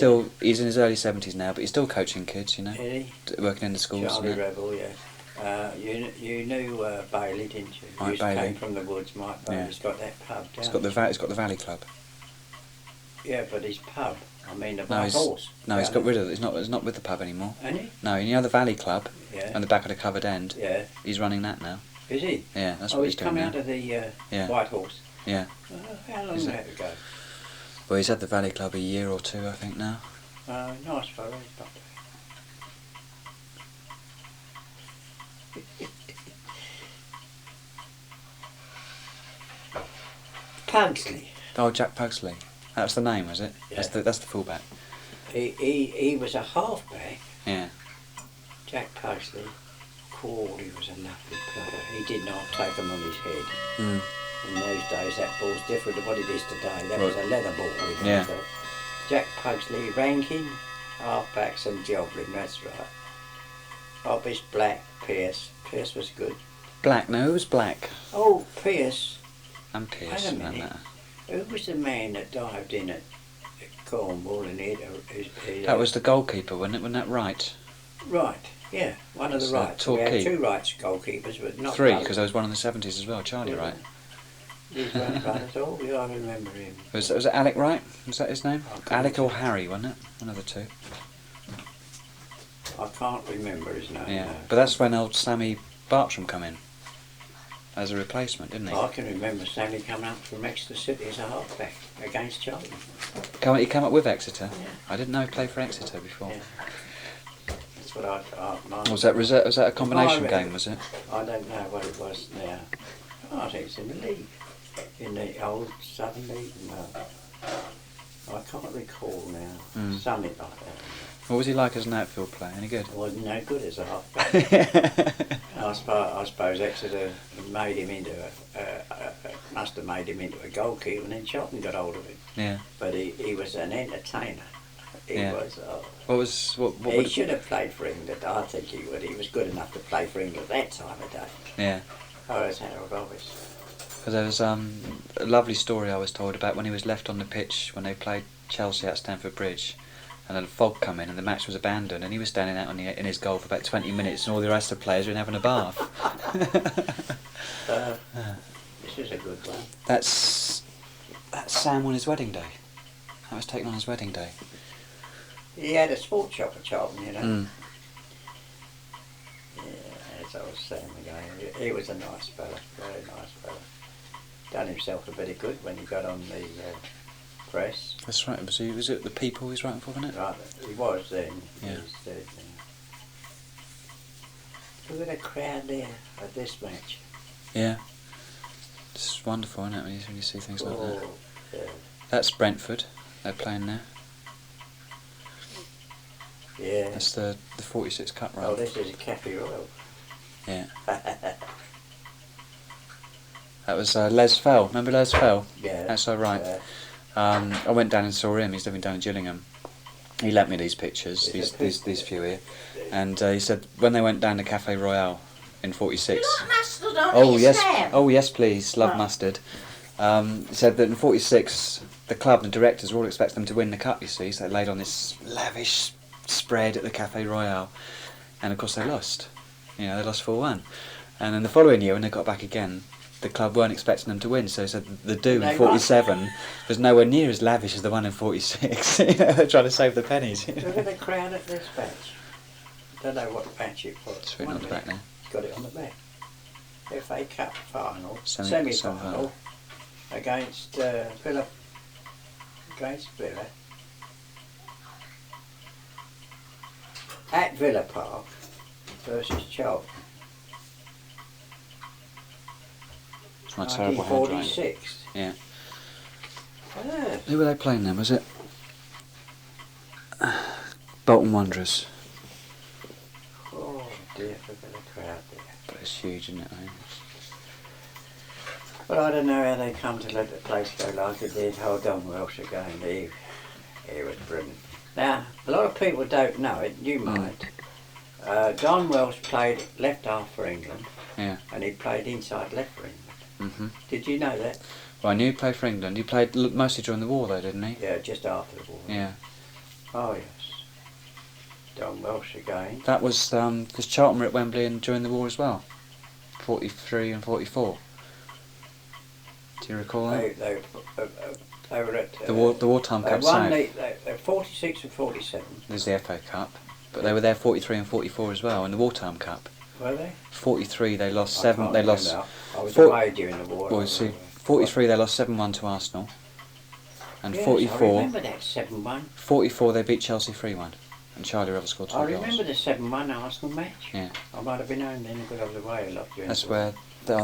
in his early 70s now, but he's still coaching kids. You know, Is working in the schools. Charlie and that. Revel, yeah. You knew Bailey, didn't you? Mike He Bailey. came from the woods. Mike Yeah. Bailey's got that pub down. He's got the Valley Club. Yeah, but his pub. I mean, the No, White Horse. No, he's down got there. rid of it. He's not with the pub anymore. Ain't he? No, you know the Valley Club Yeah. on the back of the covered end. Yeah. He's running that now. Is he? Yeah, that's Oh, what he's he's doing come now. out of the Yeah. White Horse. Yeah. How long Is did it- that ago? Well, he's had the Valley Club a year or two, I think now. Nice fellow, he's not bad. Pugsley. Oh, Jack Pugsley. That's the name, was it? Yeah. That's the fullback. He was a halfback. Yeah. Jack Pugsley. Called, he was a lovely player. He did not take them on his head. Mm. In those days, that ball's different to what it is today. That was a leather ball. Yeah. Jack Pugsley, Rankin, halfbacks and Joblin, that's right. Hobbs, Black, Pearce. Pearce was good. Black. No, who was Black? Oh, Pearce. And Pierce. Wait a and that minute. matter. Who was the man that dived in at Cornwall and That was the goalkeeper, wasn't it? Wasn't that right? Right, yeah, one of the It's, rights. We Torquay. had two rights goalkeepers, but not Three, both. because there was one in the 70s as well, Charlie Yeah. Wright. His grandfather. Oh, yeah, I remember him. Was it Alec Wright? Was that his name? I couldn't Alec or tell. Harry, wasn't it? One of the two. I can't remember his name. Yeah, no. but that's when old Sammy Bartram come in as a replacement, didn't he? I can remember Sammy coming up from Exeter City as a halfback against Charlton. He came up with Exeter. Yeah. I didn't know he played for Exeter before. Yeah. That's what I Was that a combination I read- game? Was it? I don't know what it was now. Oh, I think it's in the league. In the old Southern League. No. I can't recall now. Mm. Something like that. What was he like as an outfield player? Any good? Wasn't no good as a halfback. I suppose Exeter made him into must have made him into a goalkeeper, and then Charlton got hold of him. Yeah. But he was an entertainer. He Yeah. was. What He would? should have played for England. I think he would. He was good enough to play for England that time of day. Yeah. Oh, it's Harold Roberts. Because there was a lovely story I was told about when he was left on the pitch when they played Chelsea at Stamford Bridge, and then fog come in and the match was abandoned, and he was standing out in his goal for about 20 minutes, and all the rest of the players were in having a bath. This is a good one. That's Sam on his wedding day. That was taken on his wedding day. He had a sports shop at Charlton, you know. Mm. Yeah, as I was saying again, he was a nice fella, very nice fella. Done himself a bit of good when he got on the press. That's right. Was it the People he was writing for, wasn't it? Right, he was then. Yeah. He's dead now. Look at the crowd there at this match. Yeah. It's wonderful, isn't it, when you see things like that. Oh, yeah. That's Brentford. They're playing there. Yeah. That's the 46 Cup run. Oh, this is a Cafe Royal. Yeah. That was Les Fell. Remember Les Fell? Yeah. That's so right. I went down and saw him. He's living down in Gillingham. He lent me these pictures, these few here, and he said when they went down to Cafe Royal in '46. You like mustard on Oh it, yes, Sam? oh yes, please. Love Right. mustard. He said that in '46, the club and directors were all expecting them to win the cup. You see, so they laid on this lavish spread at the Cafe Royal, and of course they lost. You know, they lost 4-1. And then the following year, when they got back again, the club weren't expecting them to win. So he said the do They in '47 was nowhere near as lavish as the one in '46. You know, they're trying to save the pennies. Look at the crowd at this match. Don't know what match it was. It's written on the back there. It's got it on the back. FA Cup final, Semi-final. semi-final against Villa. Against Villa. At Villa Park versus Charlton. It's my terrible handwriting. 1946. Yeah. Ah, Who were they playing then? Was it Bolton Wanderers? oh dear, look at the crowd there. But it's huge, isn't it? I mean, But I don't know how they come to let the place go like it did. Oh, Don Welsh again. He was brilliant. Now, a lot of people don't know it. You might. Don Welsh played left half for England, yeah. and he played inside left for England. Mhm. Did you know that? Well, I knew he played for England. He played mostly during the war, though, didn't he? Yeah, just after the war. Yeah. Oh yes. Don Welsh again. That was because Charlton were at Wembley and during the war as well. 43 and 44. Do you recall that? They were at The wartime they Cup won South. the 46 and 47. There's the FA Cup, but they were there 43 and 44 as well in the wartime Cup. Were they? 43 they lost I 7. can't They lost. remember. I was four- away during the war. Well, you see, 43 they lost 7-1 to Arsenal, and Yes, I 44. remember that 7-1. 44 they beat Chelsea 3-1, and Charlie Revell scored 2 I goals. remember the 7-1 Arsenal match. Yeah. I might have been home then because I was away a lot during That's the war. where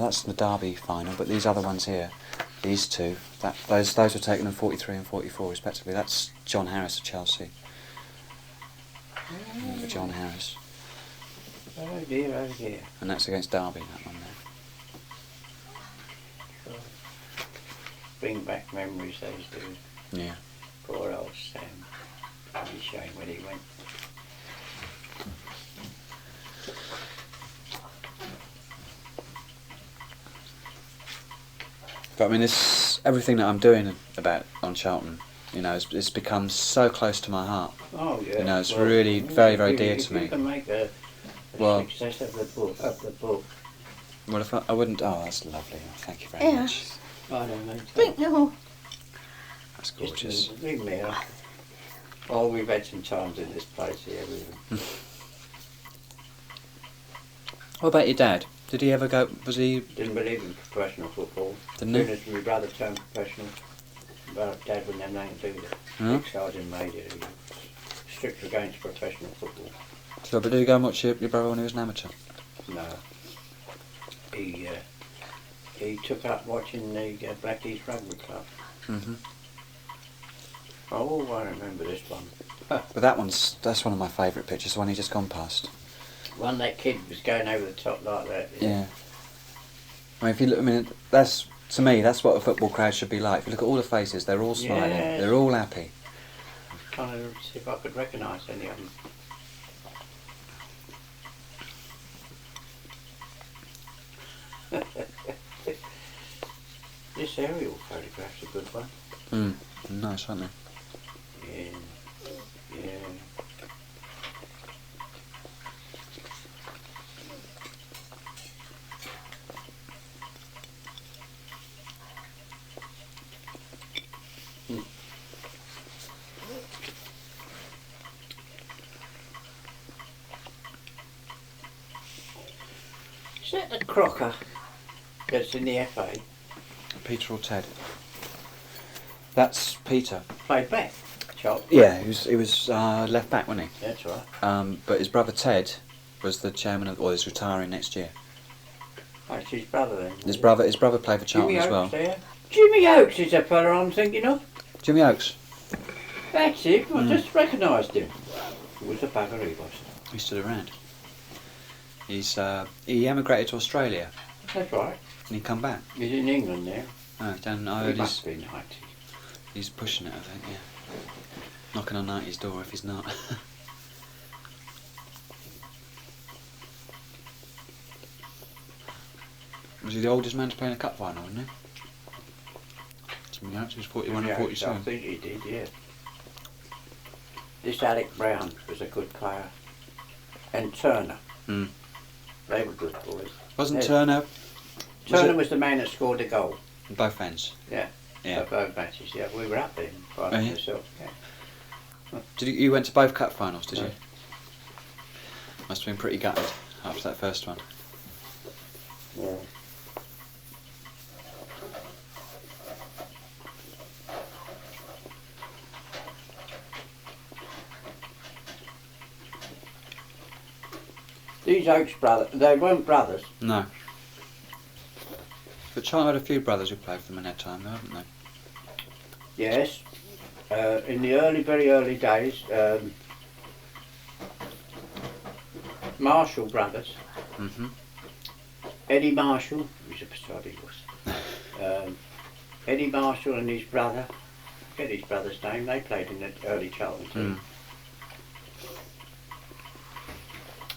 that's the Derby final, but these other ones here, these two, those were taken in 43 and 44 respectively. That's John Harris of Chelsea. Remember John Harris, Oh dear, oh dear. and that's against Derby. That one there. Bring back memories those days. Yeah. Poor old Sam. Pretty shame when he went. But I mean, everything that I'm doing about on Charlton, you know, it's become so close to my heart. Oh yeah. You know, it's really very, very if dear you- to if me. You can make a Well- success of the book. Well, if I wouldn't. Oh, that's lovely. Thank you very Yeah. much. I don't know. Think no. That's Just gorgeous. leave me alone. Oh, we've had some times in this place here. What about your dad? Did he ever go? Was he? Didn't believe in professional football. Didn't As he? soon as my brother turned professional, Dad wouldn't have nothing to do with it. Huh? Big sergeant major, he was strict against professional football. So, but did he go and watch your brother when he was an amateur? No. He took up watching the Black East Rugby Club. Mm-hmm. Oh, I remember this one. But that's one of my favourite pictures. The one he just gone past. One that kid was going over the top like that. Yeah. I mean, if you look, I mean, that's to me, that's what a football crowd should be like. If you look at all the faces, they're all smiling. Yes. They're all happy. Trying to see if I could recognise any of them. This aerial photograph's a good one. Nice, aren't they? Yeah. Yeah. Is that the Crocker that's in the FA? Peter or Ted? That's Peter. Played back, Charles. Yeah, he was left back, wasn't he? That's right. But his brother Ted was the chairman of, or he's retiring next year. Oh, it's his brother then. His brother played for Charlton Jimmy as Oakes well. there. Jimmy Oakes is the fella I'm thinking of. Jimmy Oakes. That's him. I just recognised him. He was a bugger, he was. He stood around. He emigrated to Australia That's right. and he come back. He's in England now. Oh, down, I He heard must be 90. he's pushing it, I think, yeah. Knocking on 90's door if he's not. Was he the oldest man to play in a cup final, wasn't he? Jimmy Oakes was 41 and Yeah, I 47. think he did, yeah. This Alec Brown was a good player. And Turner. Mm. They were good boys. Wasn't Yeah. Turner Turner was the man that scored the goal. in both ends? Yeah. Yeah. For both matches, yeah. We were up there by Oh, yeah? myself, yeah. You went to both cup finals, did No. you? Must have been pretty gutted after that first one. Yeah. These Oakes brothers, they weren't brothers. No. But Charlton had a few brothers who played for them in their time, though, haven't they? Yes. In the very early days, Marshall brothers, Mm-hmm. Eddie Marshall, who's a beside he was. Eddie Marshall and his brother, I forget his brother's name, they played in the early Charlton team.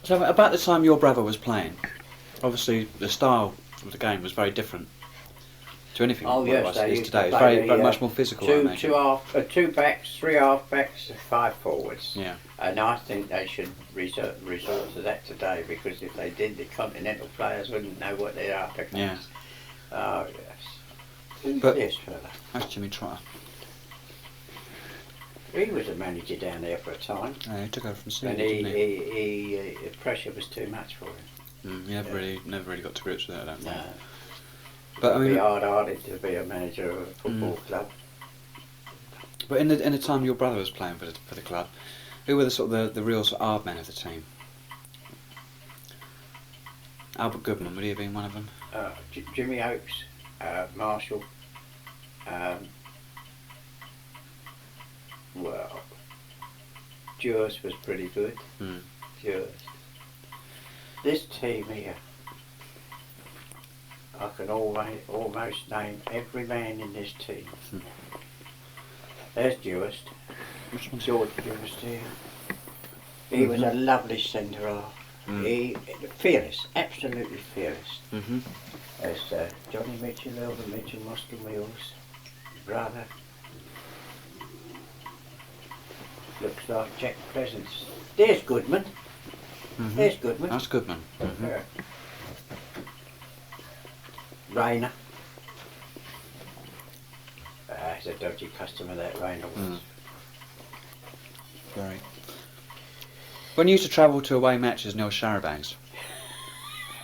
So about the time your brother was playing, obviously the style of the game was very different to anything Oh what yes, it they is used today. to It's play very much more physical, I imagine. two backs, 3 half backs, 5 forwards. Yeah. And I think they should resort to that today, because if they did, the continental players wouldn't know what they're up against. Yeah. Oh yes. Who's But- this fella? That's Jimmy Trotter. He was a manager down there for a time, Yeah, he took over from and Sydney, didn't the pressure was too much for him. he never really got to grips with it, I don't think. No. But I It'd be mean, hard-hearted to be a manager of a football club. but in the time your brother was playing for the club, who were the real sort of hard men of the team? Albert Goodman, would he have been one of them? Jimmy Oakes, Marshall. Well, Dewars was pretty good. Mm. Dewars. This team here, I can almost name every man in this team. Hmm. There's Dewars, Which one's George Dewars here. He was a lovely centre half. He fearless, absolutely fearless. Mm-hmm. There's Johnny Mitchell, Elvin Mitchell, Moscow Mills, brother. Looks like Jack Pleasance. There's Goodman. Mm-hmm. There's Goodman. That's Goodman. Mm-hmm. Rayner. was a dodgy customer, that Reynolds. Very. When you used to travel to away matches, Neil Sharabanks,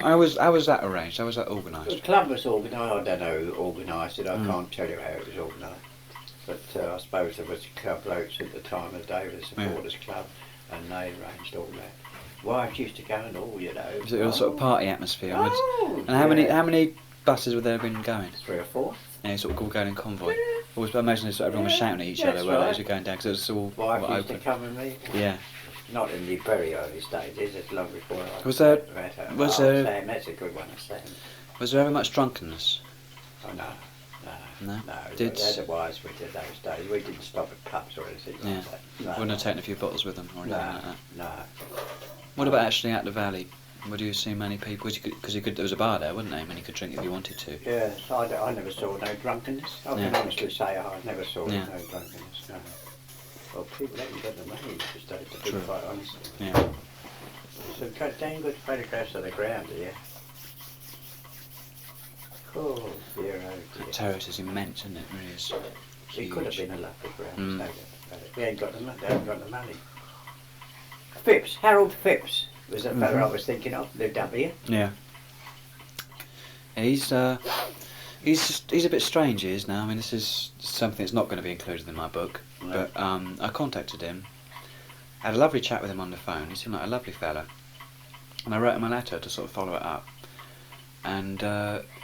how was that arranged? How was that The organised? club was organised. I don't know who organised it. I can't tell you how it was organised. But I suppose there was club blokes at the time of day with the supporters club, and they arranged all that. Wives used to go and all, you know. Was it a sort of party atmosphere? Oh, And how many buses would there have been going? 3 or 4. Yeah, sort of all going in convoy. Always, I imagine everyone was shouting at each other while they were going down because it was all Wife used open. to come with me. Yeah. Not in the very early stages, it's long before I Was there- met her. was Oh, there- Sam, that's a good one, Sam. Was there ever much drunkenness? Oh, no. No? No, Did- they're the wise we did those days. We didn't stop at pubs or anything Yeah. like that. No, Wouldn't have taken a few bottles with them or anything like that. no. What about actually at the Valley? Would you see many people? Because there was a bar there, wasn't there? And you could drink if you wanted to. Yes, I never saw no drunkenness. I can Yeah. honestly say I never saw Yeah. no drunkenness. No. Well, people haven't got the money these days, to be True. quite honest. Yeah. Some dang good photographs of the ground here. Oh dear, oh The dear. terrace is immense, isn't it? It really is. It could have Huge. been a lovely ground. Mm. So we ain't got the money. They haven't got the money. Phipps, Harold Phipps was the fellow I was thinking of. Lived up here. Yeah. He's a bit strange, he is now. I mean, this is something that's not going to be included in my book. No. But I contacted him, had a lovely chat with him on the phone. He seemed like a lovely fella, and I wrote him a letter to sort of follow it up. And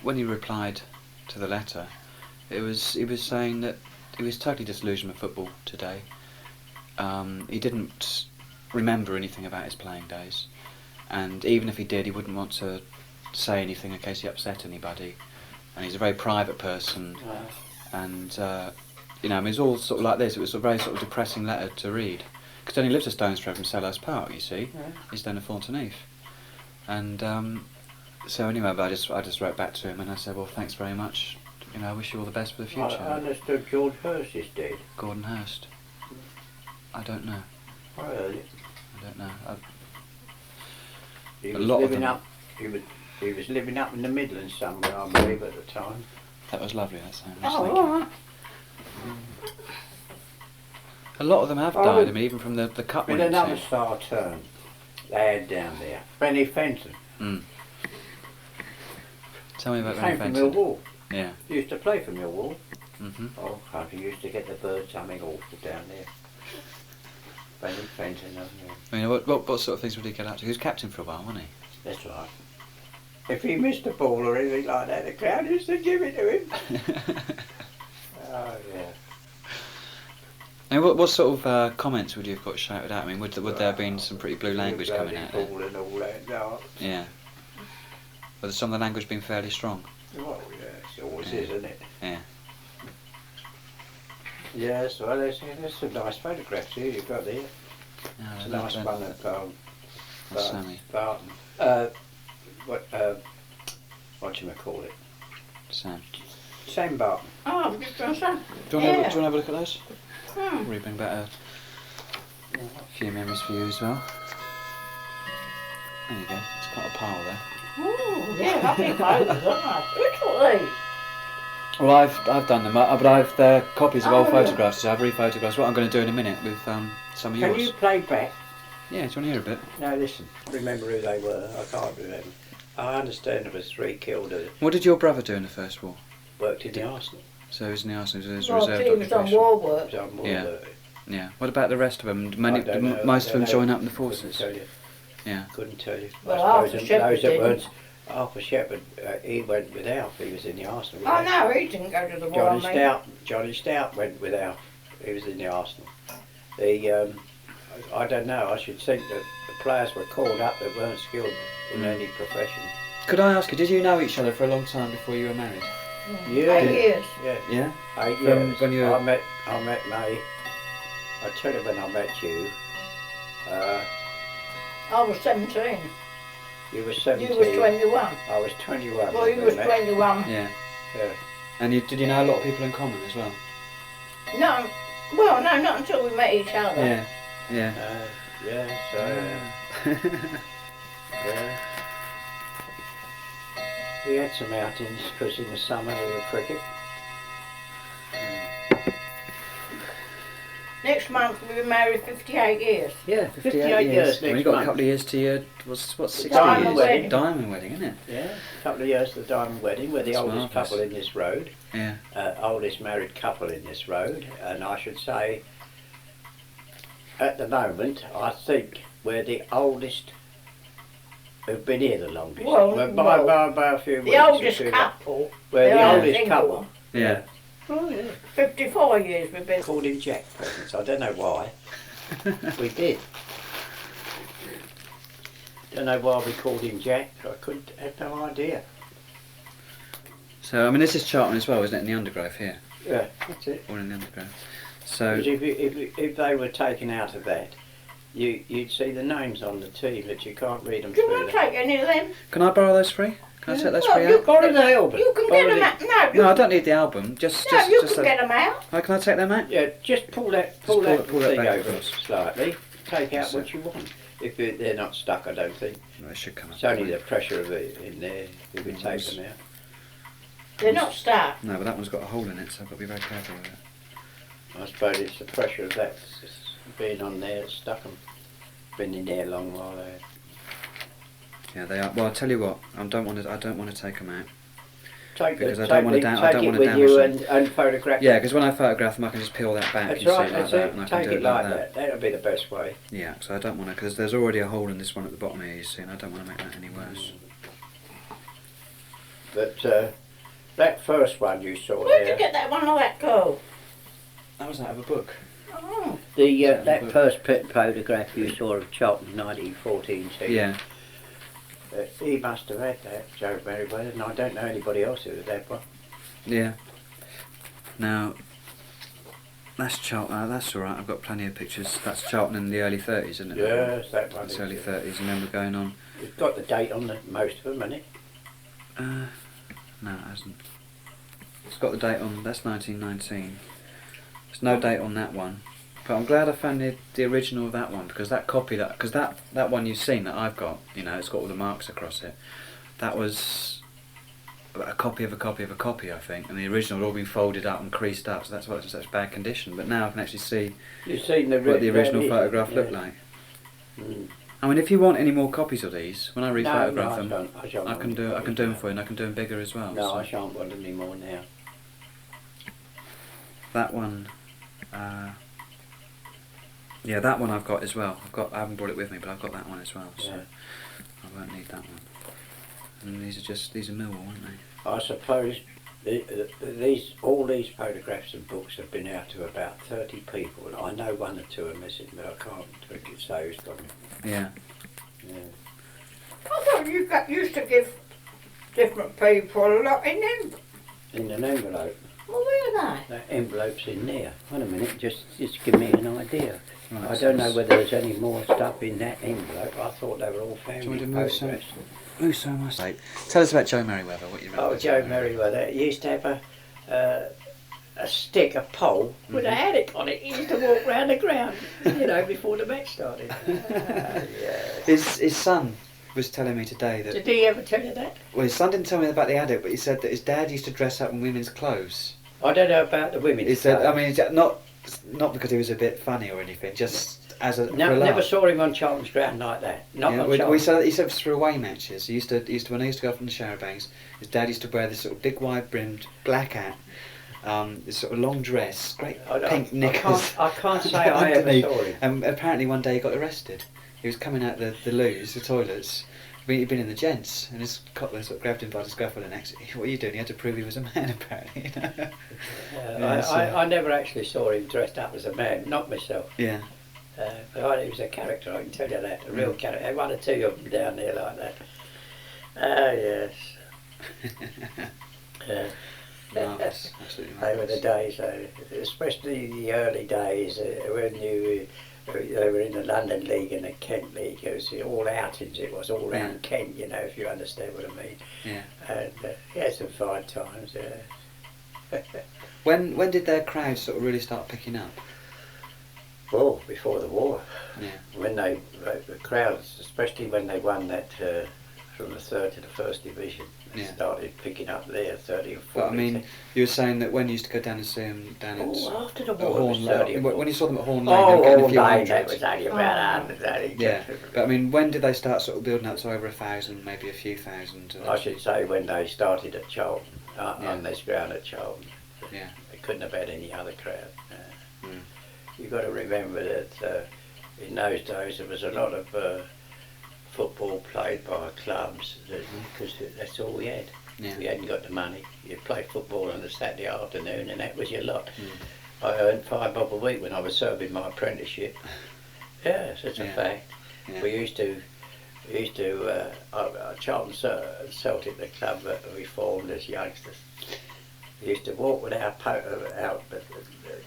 when he replied to the letter, he was saying that he was totally disillusioned with football today. He didn't remember anything about his playing days, and even if he did, he wouldn't want to say anything in case he upset anybody. And he's a very private person, and you know, I mean, it's all sort of like this. It was a very sort of depressing letter to read, because he only lives a stone's throw from Selhurst Park. You see, Yeah. he's down at Thornton Heath, and so anyway, but I just wrote back to him and I said, well, thanks very much. You know, I wish you all the best for the future. I understood George Hurst is dead. Gordon Hurst. I don't know. I heard it. I don't know. He A was lot of living them- up. He was living up in the Midlands somewhere, I believe, at the time. That was lovely. That sound. Oh, Thank you. all right. A lot of them have Oh, died. I mean, even from the cup With winning another team. star turn they had down there. Benny Fenton. Mm. Tell me about He Benny came from Fenton. Millwall. Yeah. He used to play for Millwall. Mhm. Oh, God, he used to get the birds something awful down there. Benny Fenton, yeah. I mean, what sort of things would he get up to? He was captain for a while, wasn't he? That's right. If he missed a ball or anything like that, the crowd used to give it to him. Oh, yeah. And what sort of comments would you have got shouted out? I mean, would there have been some pretty blue language coming out there? Ball and all that, no. Yeah. But some of the language been fairly strong. Oh, yeah, it always is, isn't it? Yeah. Yes, well, there's some nice photographs here you've got there. No, It's a that- nice that- one of that's Sammy. Barton. Whatchamacallit? Sam. Sam Barton. Oh, I'm just going to say. Do you want to Yeah. have a look at those? Hmm. Probably bring back a few memories for you as well. There you go. It's quite a pile there. Ooh, yeah, lovely photos, aren't they? Look at these. Well, I've done them, but they're copies of old Oh, yeah. photographs, so I've rephotographed. What I'm going to do in a minute with some of Can yours. you play back? Yeah, do you want to hear a bit? No, listen. Remember who they were? I can't remember. I understand there was 3 killed that What did your brother do in the First War? worked in the Arsenal. So he was in the Arsenal, he was a Well, reserve he was on occupation. war It work. was on Yeah. work. Yeah. What about the rest of them? I don't know. Most of them I don't join know. up in the Couldn't forces. tell you. Yeah. Couldn't tell you. Well, I Arthur suppose Shepherd those that didn't. weren't. Arthur Shepherd, he went with Alf. He was in the Arsenal. Oh no, he didn't go to the war. Johnny Stout went with Alf. He was in the Arsenal. I don't know. I should think that the players were called up that weren't skilled in any profession. Could I ask you, did you know each other for a long time before you were married? Yeah. 8 years. Yeah. Yeah. 8 From years. when you were- I met May. I tell you when I met you. I was 17. You were 17. You was 21. I was 21. Well, when you we was met. 21. Yeah. Yeah. And did you know a lot of people in common as well? No, well, no, not until we met each other. Yeah. Yeah. Yeah. So. Yeah. We had some outings because in the summer we were cricket. Next month we'll be married 58 years. Yeah, 58 years Well, next you've got month. a couple of years to your, what's 60 Diamond years? wedding. Diamond wedding, isn't it? Yeah, a couple of years to the diamond wedding. We're the That's oldest marvellous. couple in this road. Yeah. Oldest married couple in this road. And I should say, at the moment, I think we're the oldest who've been here the longest. Well, We're well, by a few weeks. The oldest or two. couple. We're the they're oldest single. couple. Yeah. Oh, yeah. 54 years we've been. Called him Jack presents. I don't know why. We did. Don't know why we called him Jack. I couldn't have no idea. So, I mean, this is Charlton as well, isn't it? In the undergrowth here. Yeah, that's it. All in the undergrowth. So, Because if they were taken out of that, you'd see the names on the team, but you can't read them Do you through. want to take any of them? can I borrow those three? Can I take those Well, three you out? Borrow the album. You can Borrow get them the- out. No, No, I don't need the album. Just you just can get them out. Oh, can I take them out? Yeah, just pull that pull thing that back over across. slightly. Take out That's what you want. If they're not stuck, I don't think. No, they should come up. It's only the pressure of it in there if we take Nice. them out. They're not stuck. No, but that one's got a hole in it, so I've got to be very careful with it. I suppose it's the pressure of that being on there that's stuck them. Been in there a long while. Yeah, they are. Well, I'll tell you what. I don't want to take them out. Take Because the, I don't take wanna the- dam- I take don't it wanna with damage you them. and photograph Yeah, it. because when I photograph them, I can just peel that back. That's You see right, it like that's that, it. and I can Take do it like that. that. That'll be the best way. Yeah, so I don't want to, because there's already a hole in this one at the bottom here, you see, and I don't want to make that any worse. But that first one you saw Where'd there, you get that one like that go? That was out of a book. Oh. that first photograph you saw of Charlton 1914 team, Yeah. He must have had that, Joe Merriweather, and I don't know anybody else who had that one. Yeah. Now, that's Charlton. That's all right. I've got plenty of pictures. That's Charlton in the early 30s, isn't it? Yes, that one. It's is early it. 30s, and then we're going on. It's got the date on most of them, hasn't it? No, it hasn't. It's got the date on. That's 1919. There's no date on that one. But I'm glad I found the original of that one, because that copy because that one you've seen that I've got, you know, it's got all the marks across it. That was a copy of a copy of a copy, I think, and the original had all been folded up and creased up, so that's why it's in such bad condition. But now I can actually see You've seen the what the original yeah, photograph yeah. looked like. Mm. I mean, if you want any more copies of these, when I No, rephotograph I them, shan't- I shan't I can want do any them copies for you, and I can do them bigger as well. No, so I shan't want any more now. that one. Yeah, that one I've got as well. I haven't brought it with me, but I've got that one as well. So Yeah. I won't need that one. And these are Millwall, aren't they? I suppose all these photographs and books have been out to about 30 people, and I know one or two are missing, but I can't say who's got them. Yeah. Yeah. I thought you used to give different people a lot in them. In an envelope. Well, where are they? That envelope's in there. Wait a minute, just give me an idea. Right, I so don't know it's- whether there's any more stuff in that envelope. I thought they were all Do you family want to move so, photographs. move so much? Tell us about Joe Merriweather. What you remember? Oh, about Joe Merriweather. He used to have a stick, a pole, with a haddock on it. He used to walk round the ground, before the match started. Yeah. His son was telling me today that. Did he ever tell you that? Well, his son didn't tell me about the addict, but he said that his dad used to dress up in women's clothes. I don't know about the women. He said, I mean, not because he was a bit funny or anything, just as a for a No, laugh. never saw him on Charlton's ground like that. Not Yeah, on he Charlton's. said it was through away matches. He used to when he used to go from the shower banks. His dad used to wear this sort of big wide brimmed black hat, this sort of long dress, great pink knickers. I can't say I ever underneath. saw him. And apparently one day he got arrested. He was coming out the loos, the toilets. He'd been in the gents, and his cobbler sort of grabbed him by the scruff of the neck. What are you doing? He had to prove he was a man, apparently. Yeah, so- I never actually saw him dressed up as a man, not myself. Yeah. But he was a character, I can tell you that. A real character. One or two of them down there like that. Ah, yes. Marvellous, absolutely They were the marvellous. days, especially the early days when they were in the London League and the Kent League. It was all outings, it was all round Kent, if you understand what I mean. Yeah. And he had some fine times. When did their crowd sort of really start picking up? Oh, before the war. Yeah. When the crowds, especially when they won that from the third to the first division. They Yeah. started picking up there, 30 or 40. But I mean, you were saying that when you used to go down and see them down After the at war, it was Horn 30 Lane, or when you saw them at Horn Oh, Lane, they were getting a all few day, hundred. that was only about 100. Yeah, but I mean, when did they start sort of building up to over 1,000, maybe a few thousand? I should say when they started at Charlton, Yeah. on this ground at Charlton. Yeah. They couldn't have had any other crowd. Mm. You've got to remember that in those days there was a lot of football played by clubs because that's all we had. Yeah. We hadn't got the money. You played football on a Saturday afternoon and that was your lot. Mm. I earned £5 a week when I was serving my apprenticeship. Yes, it's a Yeah. fact. Yeah. We used to Charlton Celtic, the club that we formed as youngsters. We used to walk with our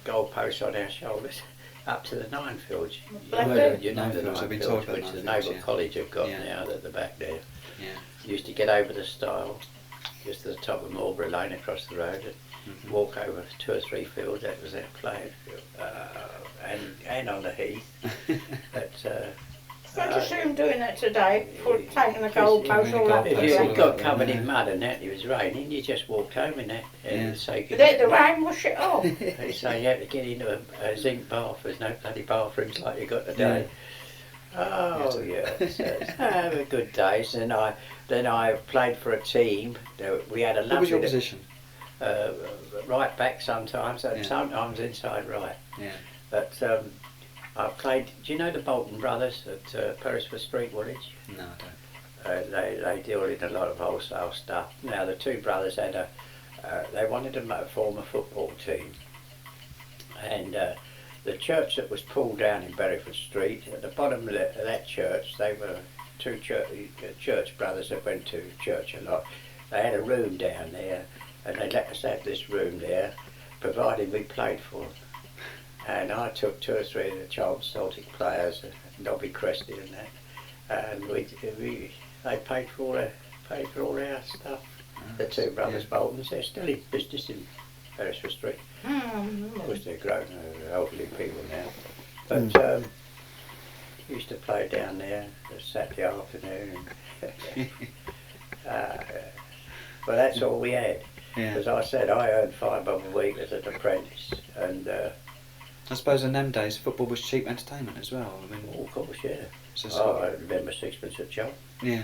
goal posts on our shoulders up to the nine fields. You know the Nine fields, nine I've been fields, told about which nine the fields, Naval yeah. College have got Yeah. now at the back there. Yeah. Used to get over the stile, just to the top of Marlborough Lane across the road, and walk over 2 or 3 fields. That was our playing field, and on the heath. But Don't you see him doing that today? Taking the goal post all up. if That's you all got right, covered yeah. in mud and that, it was raining, you just walked home in that. And Yeah. so you could Let the rain wash it off. so you had to get into a zinc bath. There's no bloody bathrooms like you got today. Oh yes, they were good days. And then I played for a team. We had a What was your lovely position? right back sometimes, and Yeah. sometimes inside right. Yeah. But I played. Do you know the Bolton brothers at Perisford Street, Woolwich? No, I don't. They deal in a lot of wholesale stuff. Now the two brothers had they wanted to form a football team, and the church that was pulled down in Berryford Street, at the bottom of that church, they were two church brothers that went to church a lot. They had a room down there, and they let us have this room there, provided we played for them. And I took 2 or 3 of the Charlton Celtic players, Nobby Cresty and that, and they paid for all our stuff. The two brothers Boltons, they're still in business in Beresford Street. Of course they're grown, elderly people now. But used to play down there Saturday afternoon. And but that's all we had. Yeah. As I said, I earned £5 a week as an apprentice, and I suppose in them days football was cheap entertainment as well. I mean, of course, yeah. it's a Oh, sort I of- remember sixpence a chop. yeah.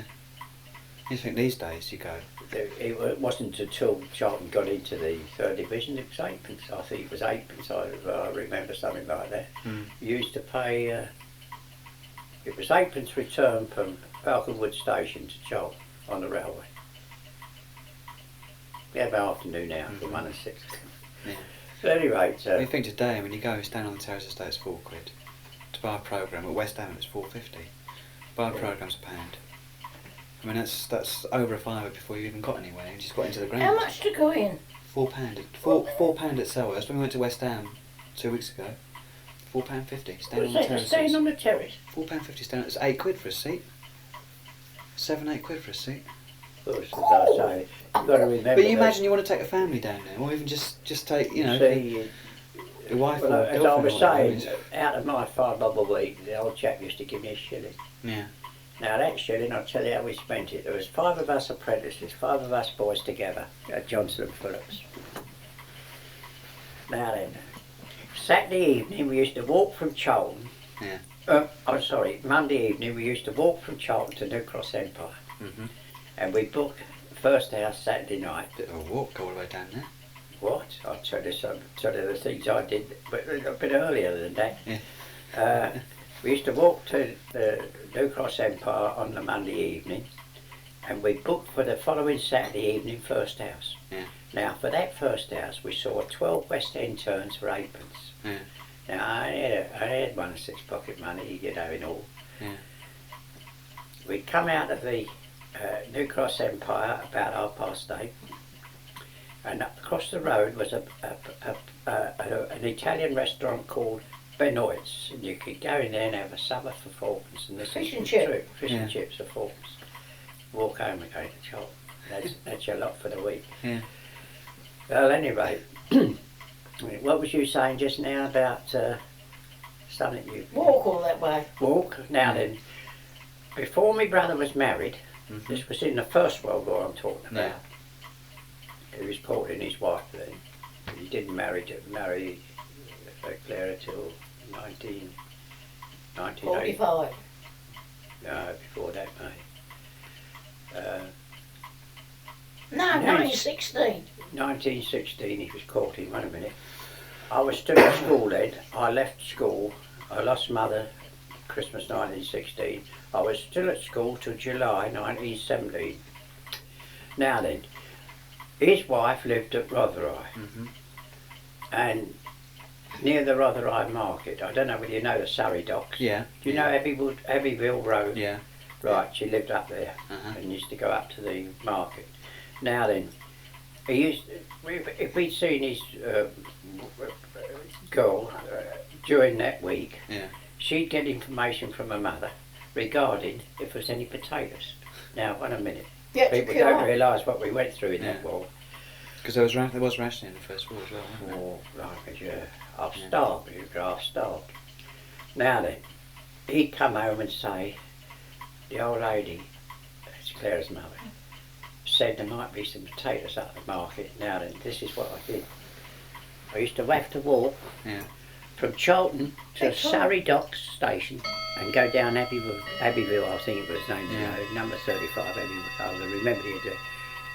You think these days you go, It wasn't until Charlton got into the third division, it was 8pence. I think it was 8pence. I remember something like that. You used to pay. It was 8pence return from Falconwood Station to Charlton on the railway. We have our afternoon now from 1 and 6. yeah. So at any rate, You think today when you go stand on the terrace estate it's £4. To buy a programme at West Ham it's £4.50. Buy a programme's £1. I mean that's over a fiver before you even got anywhere. You just got into the ground. How much to go in? £4. £4 at Selhurst. When we went to West Ham 2 weeks ago, £4.50. Stand on the terrace. Staying on the terrace. £4.50 stand. It's £8 for a seat. 7-8 quid for a seat. of course, as I say, you've got to remember. But you that- imagine you want to take a family down there, or even just take See, your wife well, or as I girlfriend was or whatever. saying, out of my £5 a week, the old chap used to give me a shilling. Yeah. Now that shilling, I'll tell you how we spent it. There was 5 of us apprentices, 5 of us boys together at Johnson and Phillips. Now then, Saturday evening we used to walk from Charlton. Yeah. I'm sorry, Monday evening we used to walk from Charlton to New Cross Empire. Mhm. And we booked first house Saturday night. Bit of a walk all the way down there. What? I'll tell you some of the things I did, but a bit earlier than that. Yeah. We used to walk to the New Cross Empire on the Monday evening, and we booked for the following Saturday evening first house. Yeah. Now, for that first house, we saw 12 West End turns for 8pence. Yeah. Now, I had 1 and 6 pocket money, you know, in all. Yeah. We'd come out of the New Cross Empire about 8:30, and across the road was an Italian restaurant called Benoit's, and you could go in there and have a supper for 4pence, and this Fish is and chip. true. Fish and Yeah. chips for 4pence. Walk home again to Charlton. That's your lot for the week. Yeah. Well, anyway, what was you saying just now about something you Walk all that way. walk? Now then, before my brother was married, Mhm. This was in the First World War I'm talking Yeah. about. He was courting his wife then. He didn't marry Clara till 1980. 45. No, before that, mate. No, No, 1916. 1916 he was courting. Wait a minute. I was still at school then. I left school. I lost mother Christmas 1916. I was still at school till July 1917. Now then, his wife lived at Rotherhithe, Mhm. and near the Rotherhithe market. I don't know whether you know the Surrey Docks. Yeah. Do you know Abbeyville Road? Yeah. Right, she lived up there and used to go up to the market. Now then, if we'd seen his girl during that week, Yeah. she'd get information from her mother regarding if there's any potatoes. Now, wait a minute. Yeah, People don't realise what we went through in that war. Because there was rationing in the First War as well, wasn't there? Oh, right, yeah. I've starved, I've starved. Now then, he'd come home and say, the old lady, it's Clara's mother, said there might be some potatoes at the market. Now then, this is what I did. I used to have to walk Yeah. from Charlton to Surrey Docks station and go down Abbeyville, I think it was named, Yeah. number 35, Abbeyville. I remember the address.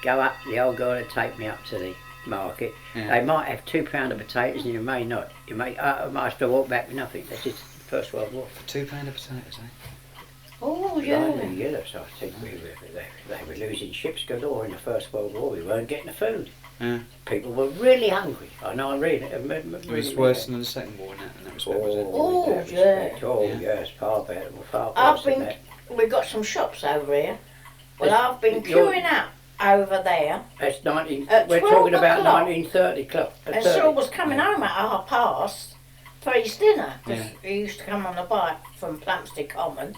Go up, the old girl would take me up to the market. Yeah. They might have £2 of potatoes and you may not. You may, I might have to walk back with nothing. That's just First World War. For £2 of potatoes, eh? Oh, yeah. Blimey, yes, I think they were losing ships galore in the First World War. We weren't getting the food. Yeah. People were really hungry. I know, I read it. It was worse than the Second War in that respect, was it? Oh, in that yeah. respect. Oh, Yeah. yes, far better, far I've worse than been, that. we've got some shops over here. Well, It's- I've been you're- queuing up over there, That's 19. At We're 12 talking about o'clock. 1930 club. and Cyril was coming home at 3:30 dinner, because Yeah. he used to come on the bike from Plumstead Common,